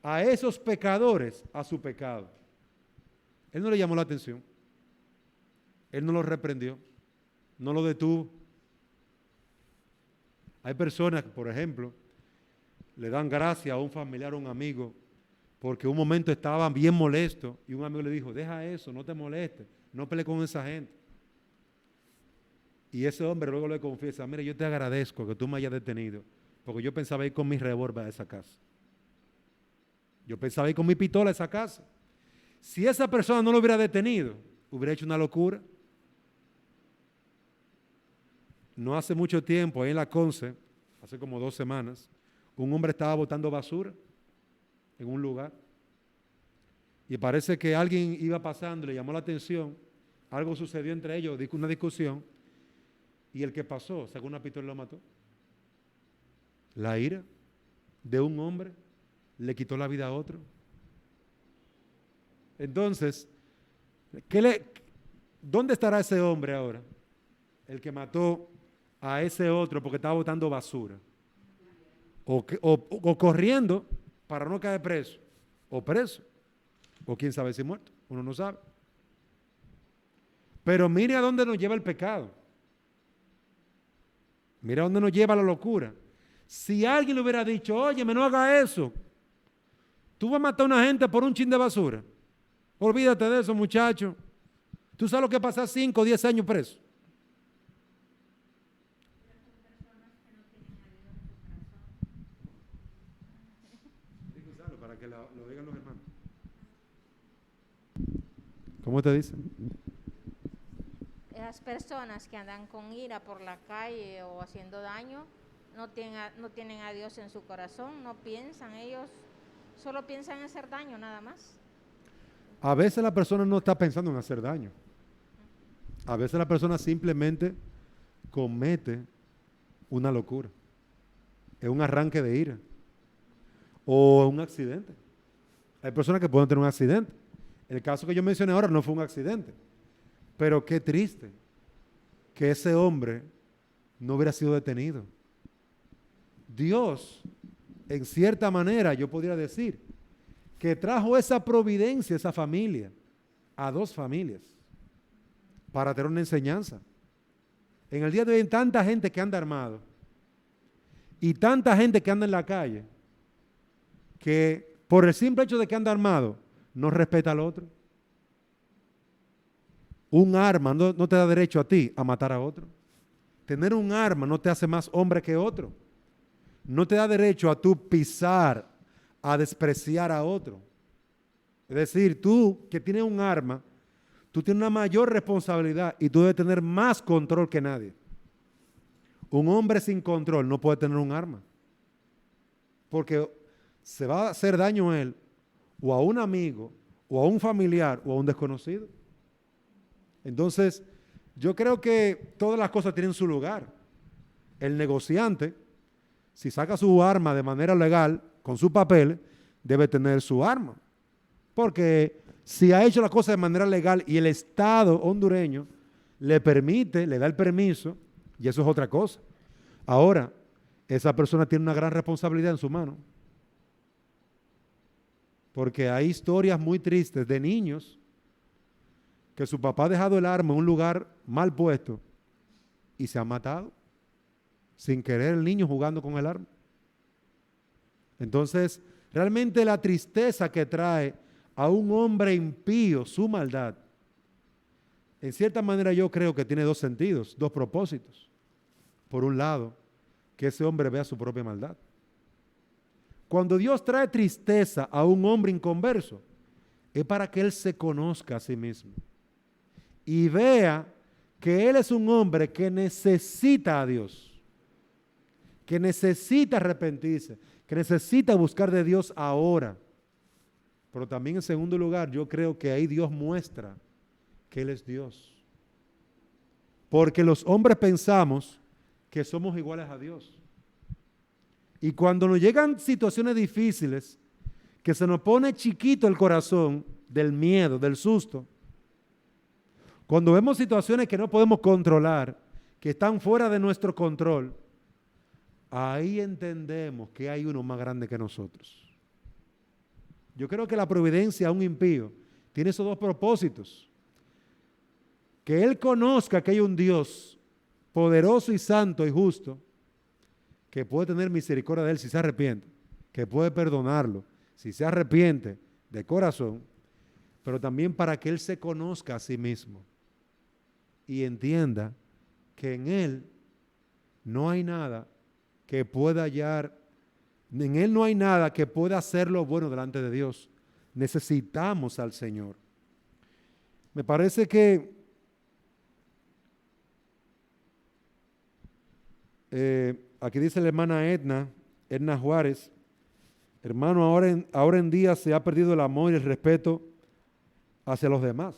a esos pecadores a su pecado. Él no le llamó la atención. Él no los reprendió. No lo detuvo. Hay personas que, por ejemplo, le dan gracias a un familiar o un amigo porque un momento estaban bien molestos y un amigo le dijo, deja eso, no te molestes, no pelees con esa gente. Y ese hombre luego le confiesa, mira, yo te agradezco que tú me hayas detenido, porque yo pensaba ir con mi revólver a esa casa. Yo pensaba ir con mi pistola a esa casa. Si esa persona no lo hubiera detenido, hubiera hecho una locura. No hace mucho tiempo, ahí en la Conce, hace como 2 semanas, un hombre estaba botando basura en un lugar y parece que alguien iba pasando, le llamó la atención, algo sucedió entre ellos, una discusión, y el que pasó sacó una pistola y lo mató. La ira de un hombre le quitó la vida a otro. Entonces, ¿dónde estará ese hombre ahora? El que mató a ese otro porque estaba botando basura. O corriendo para no caer preso. O preso. O quién sabe si muerto. Uno no sabe. Pero mire a dónde nos lleva el pecado. Mira a dónde nos lleva la locura. Si alguien le hubiera dicho, oye, no haga eso. Tú vas a matar a una gente por un chin de basura. Olvídate de eso, muchacho. Tú sabes lo que pasa 5 o 10 años preso. Para que lo digan los hermanos. ¿Cómo te dicen? Esas personas que andan con ira por la calle o haciendo daño, no tienen a Dios en su corazón, no piensan, ellos solo piensan en hacer daño nada más. A veces la persona no está pensando en hacer daño. A veces la persona simplemente comete una locura. Es un arranque de ira. O un accidente. Hay personas que pueden tener un accidente. El caso que yo mencioné ahora no fue un accidente. Pero qué triste que ese hombre no hubiera sido detenido. Dios, en cierta manera, yo podría decir, que trajo esa providencia, esa familia, a 2 familias, para tener una enseñanza. En el día de hoy hay tanta gente que anda armado y tanta gente que anda en la calle que por el simple hecho de que anda armado no respeta al otro. Un arma no te da derecho a ti a matar a otro. Tener un arma no te hace más hombre que otro. No te da derecho a tú pisar, a despreciar a otro. Es decir, tú que tienes un arma, tú tienes una mayor responsabilidad y tú debes tener más control que nadie. Un hombre sin control no puede tener un arma. Porque se va a hacer daño a él, o a un amigo, o a un familiar, o a un desconocido. Entonces, yo creo que todas las cosas tienen su lugar. El negociante, si saca su arma de manera legal, con su papel, debe tener su arma. Porque si ha hecho las cosas de manera legal y el Estado hondureño le permite, le da el permiso, y eso es otra cosa. Ahora, esa persona tiene una gran responsabilidad en su mano. Porque hay historias muy tristes de niños que su papá ha dejado el arma en un lugar mal puesto y se han matado sin querer el niño jugando con el arma. Entonces, realmente la tristeza que trae a un hombre impío su maldad, en cierta manera yo creo que tiene 2 sentidos, 2 propósitos. Por un lado, que ese hombre vea su propia maldad. Cuando Dios trae tristeza a un hombre inconverso, es para que él se conozca a sí mismo y vea que él es un hombre que necesita a Dios, que necesita arrepentirse, que necesita buscar de Dios ahora. Pero también en segundo lugar, yo creo que ahí Dios muestra que Él es Dios. Porque los hombres pensamos que somos iguales a Dios. Y cuando nos llegan situaciones difíciles, que se nos pone chiquito el corazón del miedo, del susto. Cuando vemos situaciones que no podemos controlar, que están fuera de nuestro control, ahí entendemos que hay uno más grande que nosotros. Yo creo que la providencia a un impío tiene esos dos propósitos. Que él conozca que hay un Dios poderoso y santo y justo, que puede tener misericordia de él si se arrepiente, que puede perdonarlo si se arrepiente de corazón, pero también para que él se conozca a sí mismo y entienda que en él no hay nada que pueda hallar, en él no hay nada que pueda hacerlo bueno delante de Dios. Necesitamos al Señor. Me parece que aquí dice la hermana Edna Juárez, hermano, ahora en día se ha perdido el amor y el respeto hacia los demás.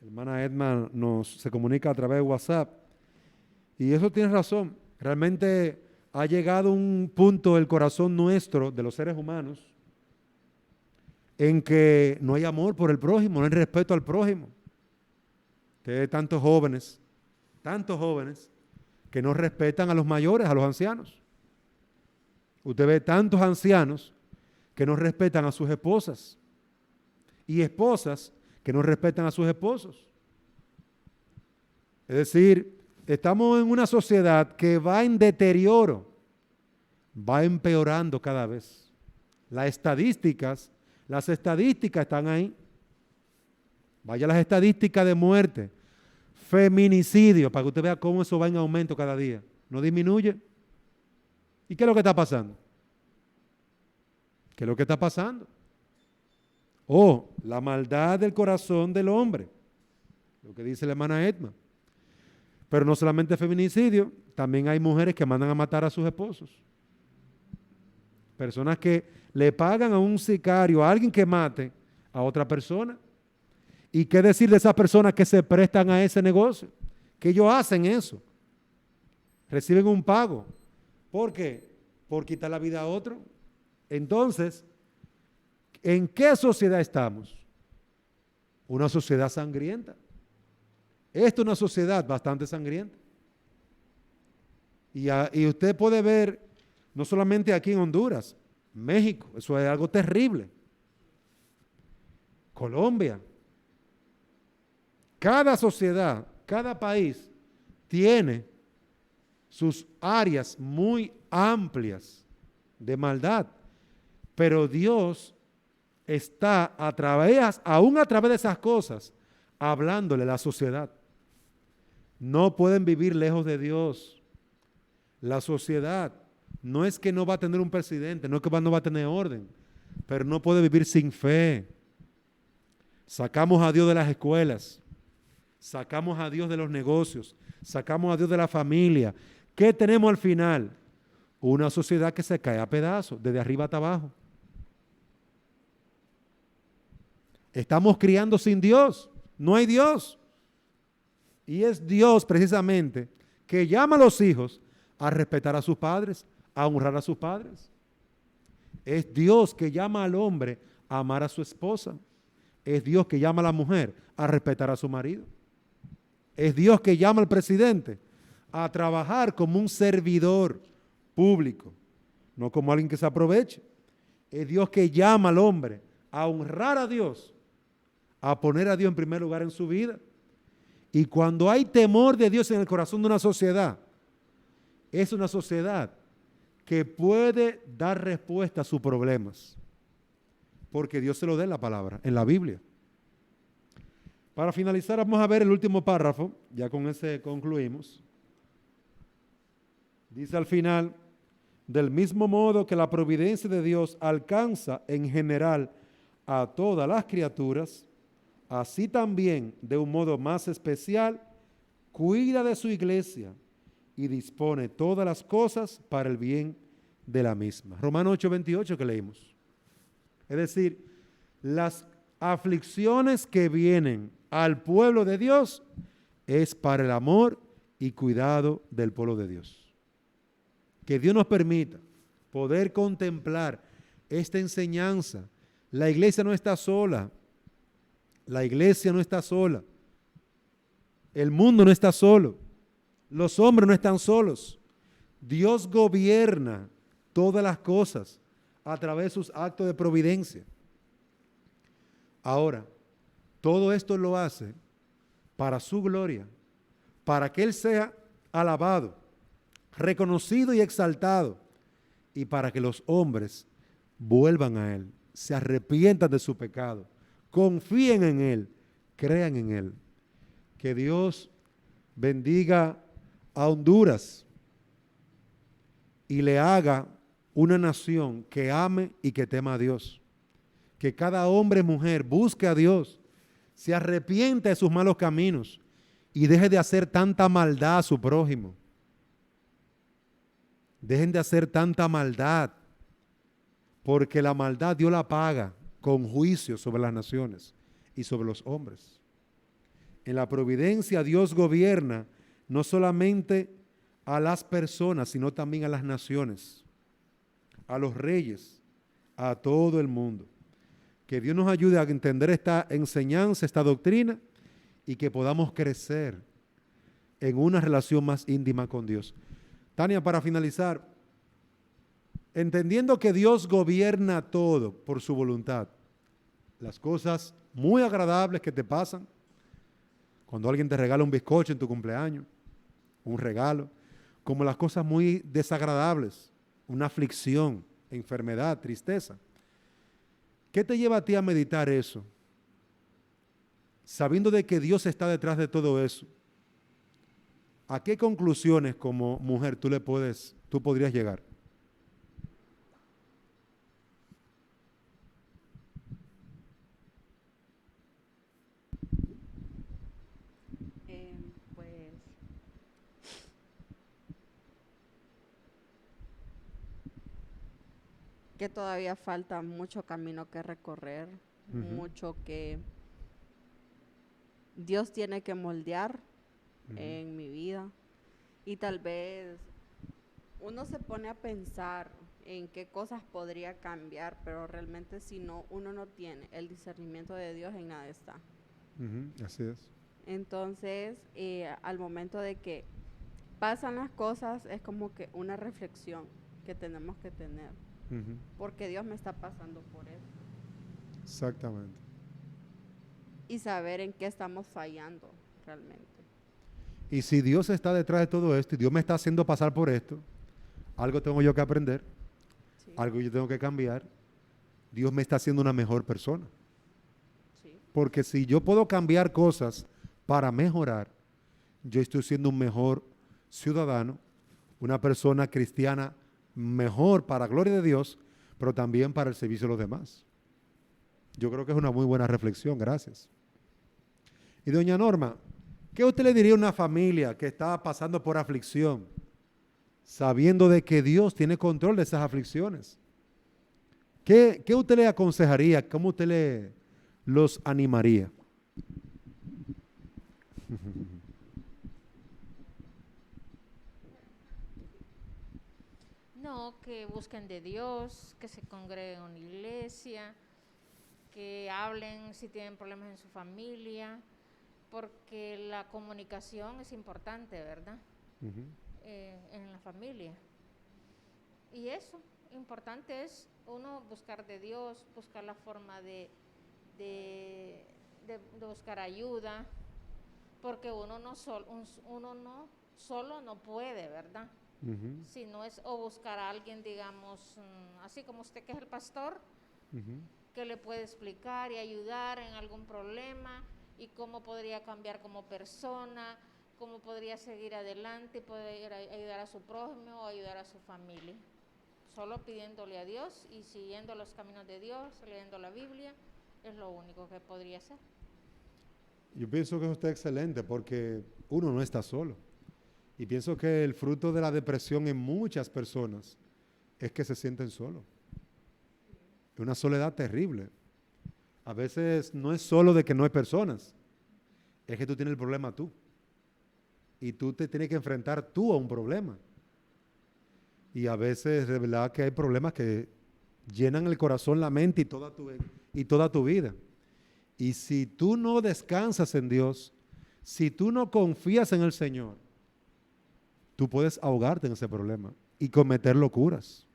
La hermana Edna se comunica a través de WhatsApp y eso tiene razón. Realmente ha llegado un punto del corazón nuestro, de los seres humanos, en que no hay amor por el prójimo, no hay respeto al prójimo. Hay tantos jóvenes que no respetan a los mayores, a los ancianos. Usted ve tantos ancianos que no respetan a sus esposas y esposas que no respetan a sus esposos. Es decir, estamos en una sociedad que va en deterioro, va empeorando cada vez. Las estadísticas están ahí. Vaya las estadísticas de muerte, feminicidio, para que usted vea cómo eso va en aumento cada día. No disminuye. ¿Y qué es lo que está pasando? ¿Qué es lo que está pasando? La maldad del corazón del hombre, lo que dice la hermana Edma. Pero no solamente feminicidio, también hay mujeres que mandan a matar a sus esposos. Personas que le pagan a un sicario, a alguien que mate a otra persona. ¿Y qué decir de esas personas que se prestan a ese negocio? Que ellos hacen eso. Reciben un pago. ¿Por qué? Por quitar la vida a otro. Entonces, ¿en qué sociedad estamos? Una sociedad sangrienta. Esta es una sociedad bastante sangrienta. Y usted puede ver, no solamente aquí en Honduras, México, eso es algo terrible. Colombia. Cada sociedad, cada país tiene sus áreas muy amplias de maldad, pero Dios está aún a través de esas cosas, hablándole a la sociedad. No pueden vivir lejos de Dios. La sociedad no es que no va a tener un presidente, no es que no va a tener orden, pero no puede vivir sin fe. Sacamos a Dios de las escuelas, sacamos a Dios de los negocios, sacamos a Dios de la familia. ¿Qué tenemos al final? Una sociedad que se cae a pedazos, desde arriba hasta abajo. Estamos criando sin Dios, no hay Dios. Y es Dios precisamente que llama a los hijos a respetar a sus padres, a honrar a sus padres. Es Dios que llama al hombre a amar a su esposa. Es Dios que llama a la mujer a respetar a su marido. Es Dios que llama al presidente a trabajar como un servidor público, no como alguien que se aproveche. Es Dios que llama al hombre a honrar a Dios, a poner a Dios en primer lugar en su vida. Y cuando hay temor de Dios en el corazón de una sociedad, es una sociedad que puede dar respuesta a sus problemas, porque Dios se lo da en la palabra, en la Biblia. Para finalizar, vamos a ver el último párrafo, ya con ese concluimos. Dice al final, del mismo modo que la providencia de Dios alcanza en general a todas las criaturas, así también, de un modo más especial, cuida de su iglesia y dispone todas las cosas para el bien de la misma. Romanos 8:28 que leímos. Es decir, las aflicciones que vienen al pueblo de Dios es para el amor y cuidado del pueblo de Dios. Que Dios nos permita poder contemplar esta enseñanza. La iglesia no está sola. La iglesia no está sola. El mundo no está solo. Los hombres no están solos. Dios gobierna todas las cosas a través de sus actos de providencia. Ahora, todo esto lo hace para su gloria, para que Él sea alabado, reconocido y exaltado, y para que los hombres vuelvan a Él, se arrepientan de su pecado, confíen en Él, crean en Él. Que Dios bendiga a Honduras y le haga una nación que ame y que tema a Dios. Que cada hombre y mujer busque a Dios, se arrepienta de sus malos caminos y deje de hacer tanta maldad a su prójimo. Dejen de hacer tanta maldad, porque la maldad Dios la paga con juicio sobre las naciones y sobre los hombres. En la providencia Dios gobierna no solamente a las personas, sino también a las naciones, a los reyes, a todo el mundo. Que Dios nos ayude a entender esta enseñanza, esta doctrina, y que podamos crecer en una relación más íntima con Dios. Tania, para finalizar, entendiendo que Dios gobierna todo por su voluntad, las cosas muy agradables que te pasan, cuando alguien te regala un bizcocho en tu cumpleaños, un regalo, como las cosas muy desagradables, una aflicción, enfermedad, tristeza. ¿Qué te lleva a ti a meditar eso? Sabiendo de que Dios está detrás de todo eso, ¿a qué conclusiones como mujer tú podrías llegar? Pues que todavía falta mucho camino que recorrer, mucho que Dios tiene que moldear en mi vida. Y tal vez uno se pone a pensar en qué cosas podría cambiar, pero realmente si no, uno no tiene el discernimiento de Dios, en nada está. Así es. Entonces, al momento de que pasan las cosas, es como que una reflexión que tenemos que tener. Porque Dios me está pasando por eso. Exactamente. Y saber en qué estamos fallando realmente. Y si Dios está detrás de todo esto y Dios me está haciendo pasar por esto, algo tengo yo que aprender, Sí. algo yo tengo que cambiar. Dios me está haciendo una mejor persona. Sí. Porque si yo puedo cambiar cosas para mejorar, yo estoy siendo un mejor ciudadano, una persona cristiana mejor para la gloria de Dios, pero también para el servicio de los demás. Yo creo que es una muy buena reflexión, gracias. Y doña Norma, ¿qué usted le diría a una familia que está pasando por aflicción, sabiendo de que Dios tiene control de esas aflicciones? ¿Qué usted le aconsejaría? ¿Cómo usted los animaría? No, que busquen de Dios, que se congreguen en una iglesia, que hablen si tienen problemas en su familia, porque la comunicación es importante, ¿verdad? En la familia. Y eso, importante es uno buscar de Dios, buscar la forma de buscar ayuda, porque uno no solo no puede, ¿verdad? Si no es o buscar a alguien, digamos, así como usted que es el pastor, que le puede explicar y ayudar en algún problema y cómo podría cambiar como persona, cómo podría seguir adelante y poder ayudar a su prójimo o ayudar a su familia. Solo pidiéndole a Dios y siguiendo los caminos de Dios, leyendo la Biblia, es lo único que podría hacer. Yo pienso que eso está excelente porque uno no está solo. Y pienso que el fruto de la depresión en muchas personas es que se sienten solos. Es una soledad terrible. A veces no es solo de que no hay personas, es que tú tienes el problema tú. Y tú te tienes que enfrentar tú a un problema. Y a veces de verdad que hay problemas que llenan el corazón, la mente y toda tu vida. Y si tú no descansas en Dios, si tú no confías en el Señor, tú puedes ahogarte en ese problema y cometer locuras.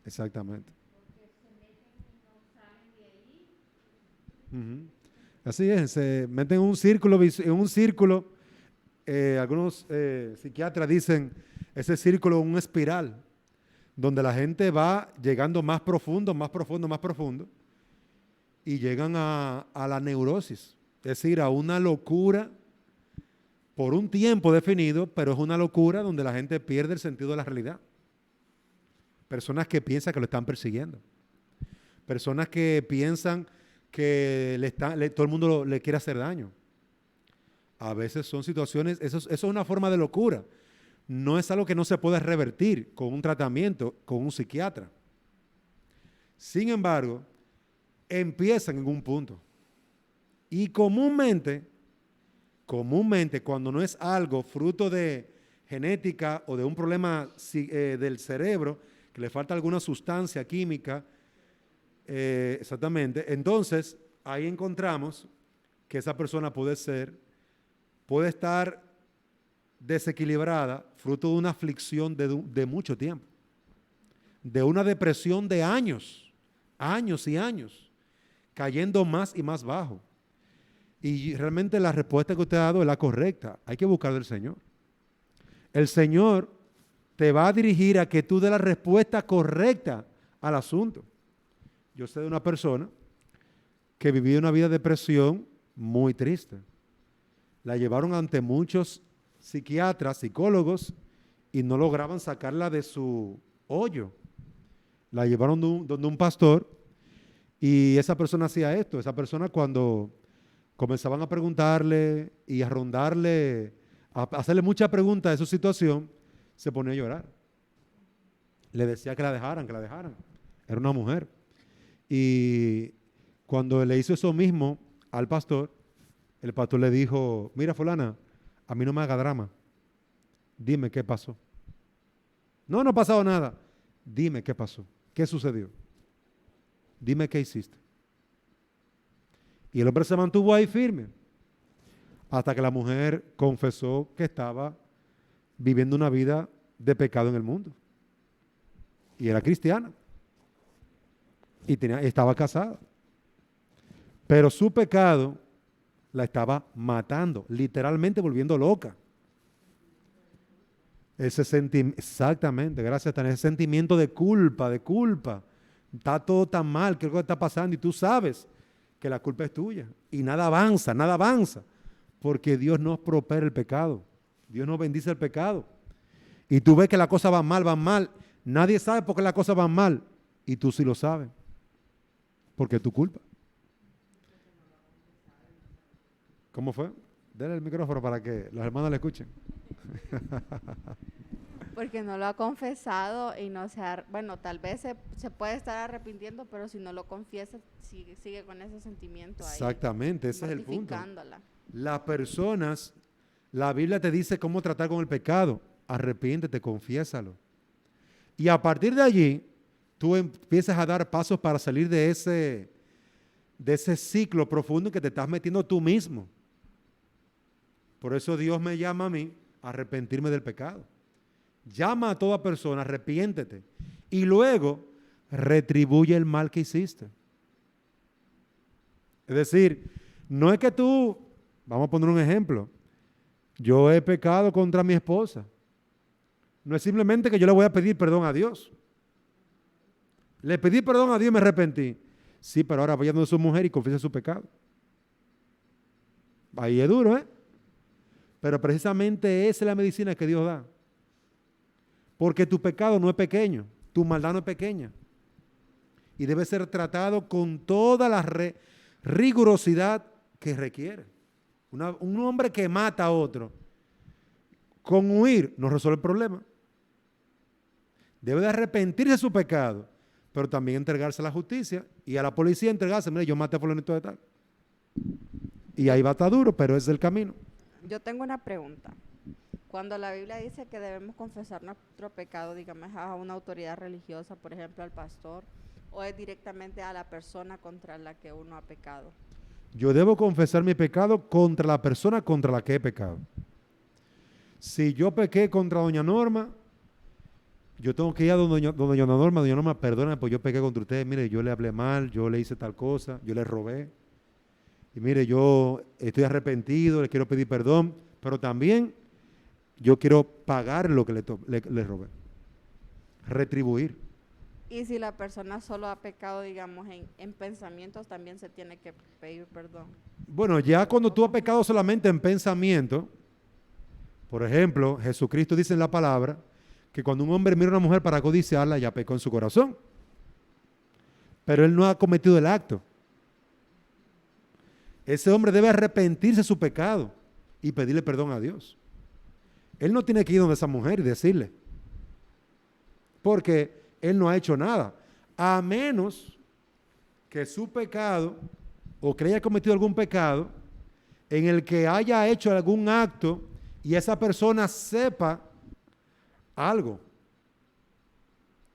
Exactamente. Ujú. Así es, se meten en un círculo, algunos psiquiatras dicen, ese círculo es una espiral, donde la gente va llegando más profundo, más profundo, más profundo, y llegan a la neurosis, es decir, a una locura por un tiempo definido, pero es una locura donde la gente pierde el sentido de la realidad. Personas que piensan que lo están persiguiendo, personas que piensan que todo el mundo le quiere hacer daño. A veces son situaciones, eso es una forma de locura. No es algo que no se puede revertir con un tratamiento, con un psiquiatra. Sin embargo, empiezan en un punto. Y comúnmente, cuando no es algo fruto de genética o de un problema del cerebro, que le falta alguna sustancia química, exactamente, entonces ahí encontramos que esa persona puede estar desequilibrada, fruto de una aflicción de mucho tiempo, de una depresión de años y años, cayendo más y más bajo. Y realmente la respuesta que usted ha dado es la correcta. Hay que buscar del Señor. El Señor te va a dirigir a que tú des la respuesta correcta al asunto. Yo sé de una persona que vivía una vida de depresión muy triste. La llevaron ante muchos psiquiatras, psicólogos, y no lograban sacarla de su hoyo. La llevaron donde un pastor, y esa persona hacía esto. Esa persona, cuando comenzaban a preguntarle y a rondarle, a hacerle muchas preguntas de su situación, se ponía a llorar. Le decía que la dejaran, que la dejaran. Era una mujer. Y cuando le hizo eso mismo al pastor, el pastor le dijo: mira, fulana, a mí no me haga drama. Dime qué pasó. No ha pasado nada. Dime qué pasó. ¿Qué sucedió? Dime qué hiciste. Y el hombre se mantuvo ahí firme hasta que la mujer confesó que estaba viviendo una vida de pecado en el mundo. Y era cristiana. Y estaba casada. Pero su pecado la estaba matando, literalmente volviendo loca. Exactamente, gracias a ese sentimiento de culpa. Está todo tan mal, ¿qué es lo que está pasando? Y tú sabes que la culpa es tuya. Y nada avanza, porque Dios no prospera el pecado. Dios no bendice el pecado. Y tú ves que las cosas van mal. Nadie sabe por qué las cosas van mal. Y tú sí lo sabes. Porque es tu culpa. ¿Cómo fue? Denle el micrófono para que los hermanos le escuchen. Porque no lo ha confesado y no se ha... Bueno, tal vez se puede estar arrepintiendo, pero si no lo confiesa, sigue con ese sentimiento ahí. Exactamente, ese es el punto. Mortificándola. Las personas, la Biblia te dice cómo tratar con el pecado. Arrepiéntete, confiésalo. Y a partir de allí, tú empiezas a dar pasos para salir de ese ciclo profundo en que te estás metiendo tú mismo. Por eso Dios me llama a mí a arrepentirme del pecado. Llama a toda persona, arrepiéntete. Y luego retribuye el mal que hiciste. Es decir, no es que tú, vamos a poner un ejemplo, yo he pecado contra mi esposa. No es simplemente que yo le voy a pedir perdón a Dios. Le pedí perdón a Dios y me arrepentí. Sí, pero ahora vaya donde su mujer y confiesa su pecado. Ahí es duro, ¿eh? Pero precisamente esa es la medicina que Dios da. Porque tu pecado no es pequeño, tu maldad no es pequeña. Y debe ser tratado con toda la rigurosidad que requiere. Un hombre que mata a otro, con huir no resuelve el problema. Debe de arrepentirse de su pecado, pero también entregarse a la justicia y a la policía entregarse. Mire, yo maté a fulanito de tal. Y ahí va a estar duro, pero ese es el camino. Yo tengo una pregunta. Cuando la Biblia dice que debemos confesar nuestro pecado, digamos, a una autoridad religiosa, por ejemplo, al pastor, o es directamente a la persona contra la que uno ha pecado. Yo debo confesar mi pecado contra la persona contra la que he pecado. Si yo pequé contra doña Norma, yo tengo que ir a donde doña Norma, perdóname, pues yo pequé contra usted, mire, yo le hablé mal, yo le hice tal cosa, yo le robé. Y mire, yo estoy arrepentido, le quiero pedir perdón, pero también yo quiero pagar lo que le robé. Retribuir. Y si la persona solo ha pecado, digamos, en pensamientos, también se tiene que pedir perdón. Bueno, ya cuando tú has pecado solamente en pensamiento, por ejemplo, Jesucristo dice en la palabra que cuando un hombre mira a una mujer para codiciarla, ya pecó en su corazón. Pero él no ha cometido el acto. Ese hombre debe arrepentirse de su pecado y pedirle perdón a Dios. Él no tiene que ir donde esa mujer y decirle, porque él no ha hecho nada, a menos que su pecado o que haya cometido algún pecado en el que haya hecho algún acto y esa persona sepa algo.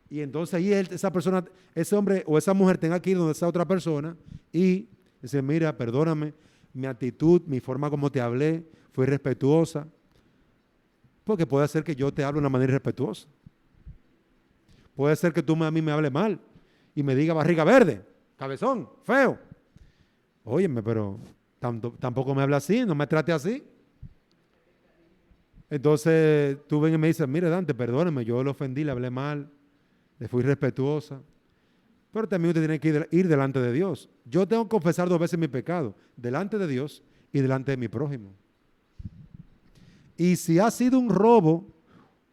Y entonces ahí esa persona, ese hombre o esa mujer tenga que ir donde esa otra persona y decir, mira, perdóname, mi actitud, mi forma como te hablé, fue irrespetuosa. Porque puede ser que yo te hable de una manera irrespetuosa. Puede ser que tú a mí me hables mal y me diga barriga verde, cabezón, feo. Óyeme, pero tampoco me hable así, no me trate así. Entonces tú ven y me dices, mire Dante, perdóneme, yo le ofendí, le hablé mal, le fui irrespetuosa. Pero también usted tiene que ir delante de Dios. Yo tengo que confesar 2 veces mi pecado, delante de Dios y delante de mi prójimo. Y si ha sido un robo,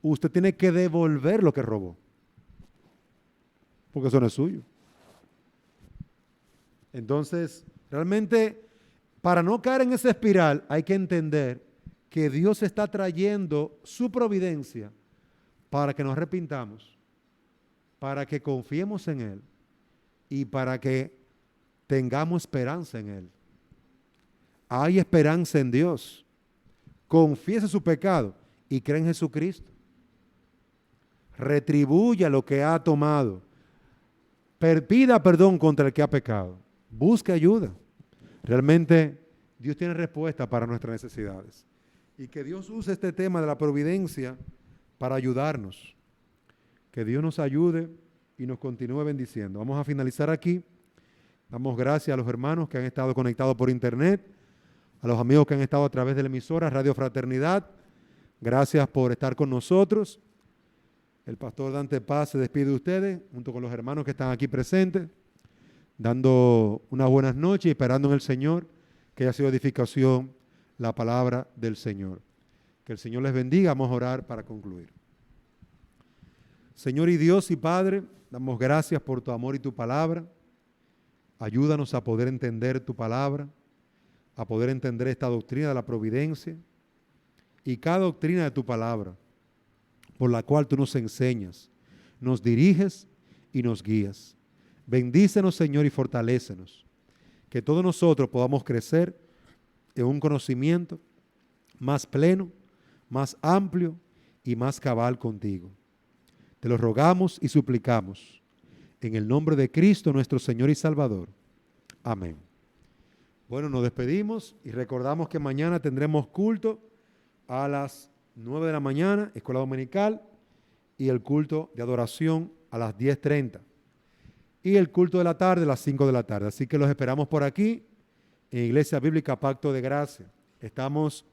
usted tiene que devolver lo que robó. Porque eso no es suyo. Entonces, realmente, para no caer en esa espiral, hay que entender que Dios está trayendo su providencia para que nos arrepintamos, para que confiemos en Él y para que tengamos esperanza en Él. Hay esperanza en Dios. Confiese su pecado y cree en Jesucristo. Retribuya lo que ha tomado. Pida perdón contra el que ha pecado. Busque ayuda. Realmente Dios tiene respuesta para nuestras necesidades. Y que Dios use este tema de la providencia para ayudarnos. Que Dios nos ayude y nos continúe bendiciendo. Vamos a finalizar aquí. Damos gracias a los hermanos que han estado conectados por internet, a los amigos que han estado a través de la emisora Radio Fraternidad. Gracias por estar con nosotros. El pastor Dante Paz se despide de ustedes, junto con los hermanos que están aquí presentes, dando unas buenas noches y esperando en el Señor que haya sido edificación la palabra del Señor. Que el Señor les bendiga. Vamos a orar para concluir. Señor y Dios y Padre, damos gracias por tu amor y tu palabra. Ayúdanos a poder entender tu palabra, a poder entender esta doctrina de la providencia y cada doctrina de tu palabra, por la cual tú nos enseñas, nos diriges y nos guías. Bendícenos, Señor, y fortalécenos, que todos nosotros podamos crecer en un conocimiento más pleno, más amplio y más cabal contigo. Te lo rogamos y suplicamos en el nombre de Cristo, nuestro Señor y Salvador. Amén. Bueno, nos despedimos y recordamos que mañana tendremos culto a las 9 de la mañana, escuela dominical, y el culto de adoración a las 10:30. Y el culto de la tarde a las 5 de la tarde. Así que los esperamos por aquí, en Iglesia Bíblica Pacto de Gracia. Estamos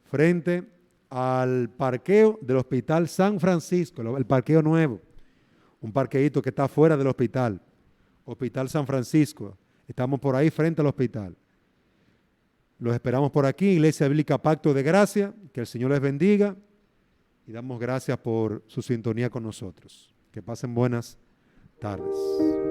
frente al parqueo del Hospital San Francisco, el parqueo nuevo. Un parqueíto que está fuera del hospital. Hospital San Francisco. Estamos por ahí frente al hospital. Los esperamos por aquí, Iglesia Bíblica Pacto de Gracia. Que el Señor les bendiga y damos gracias por su sintonía con nosotros. Que pasen buenas tardes.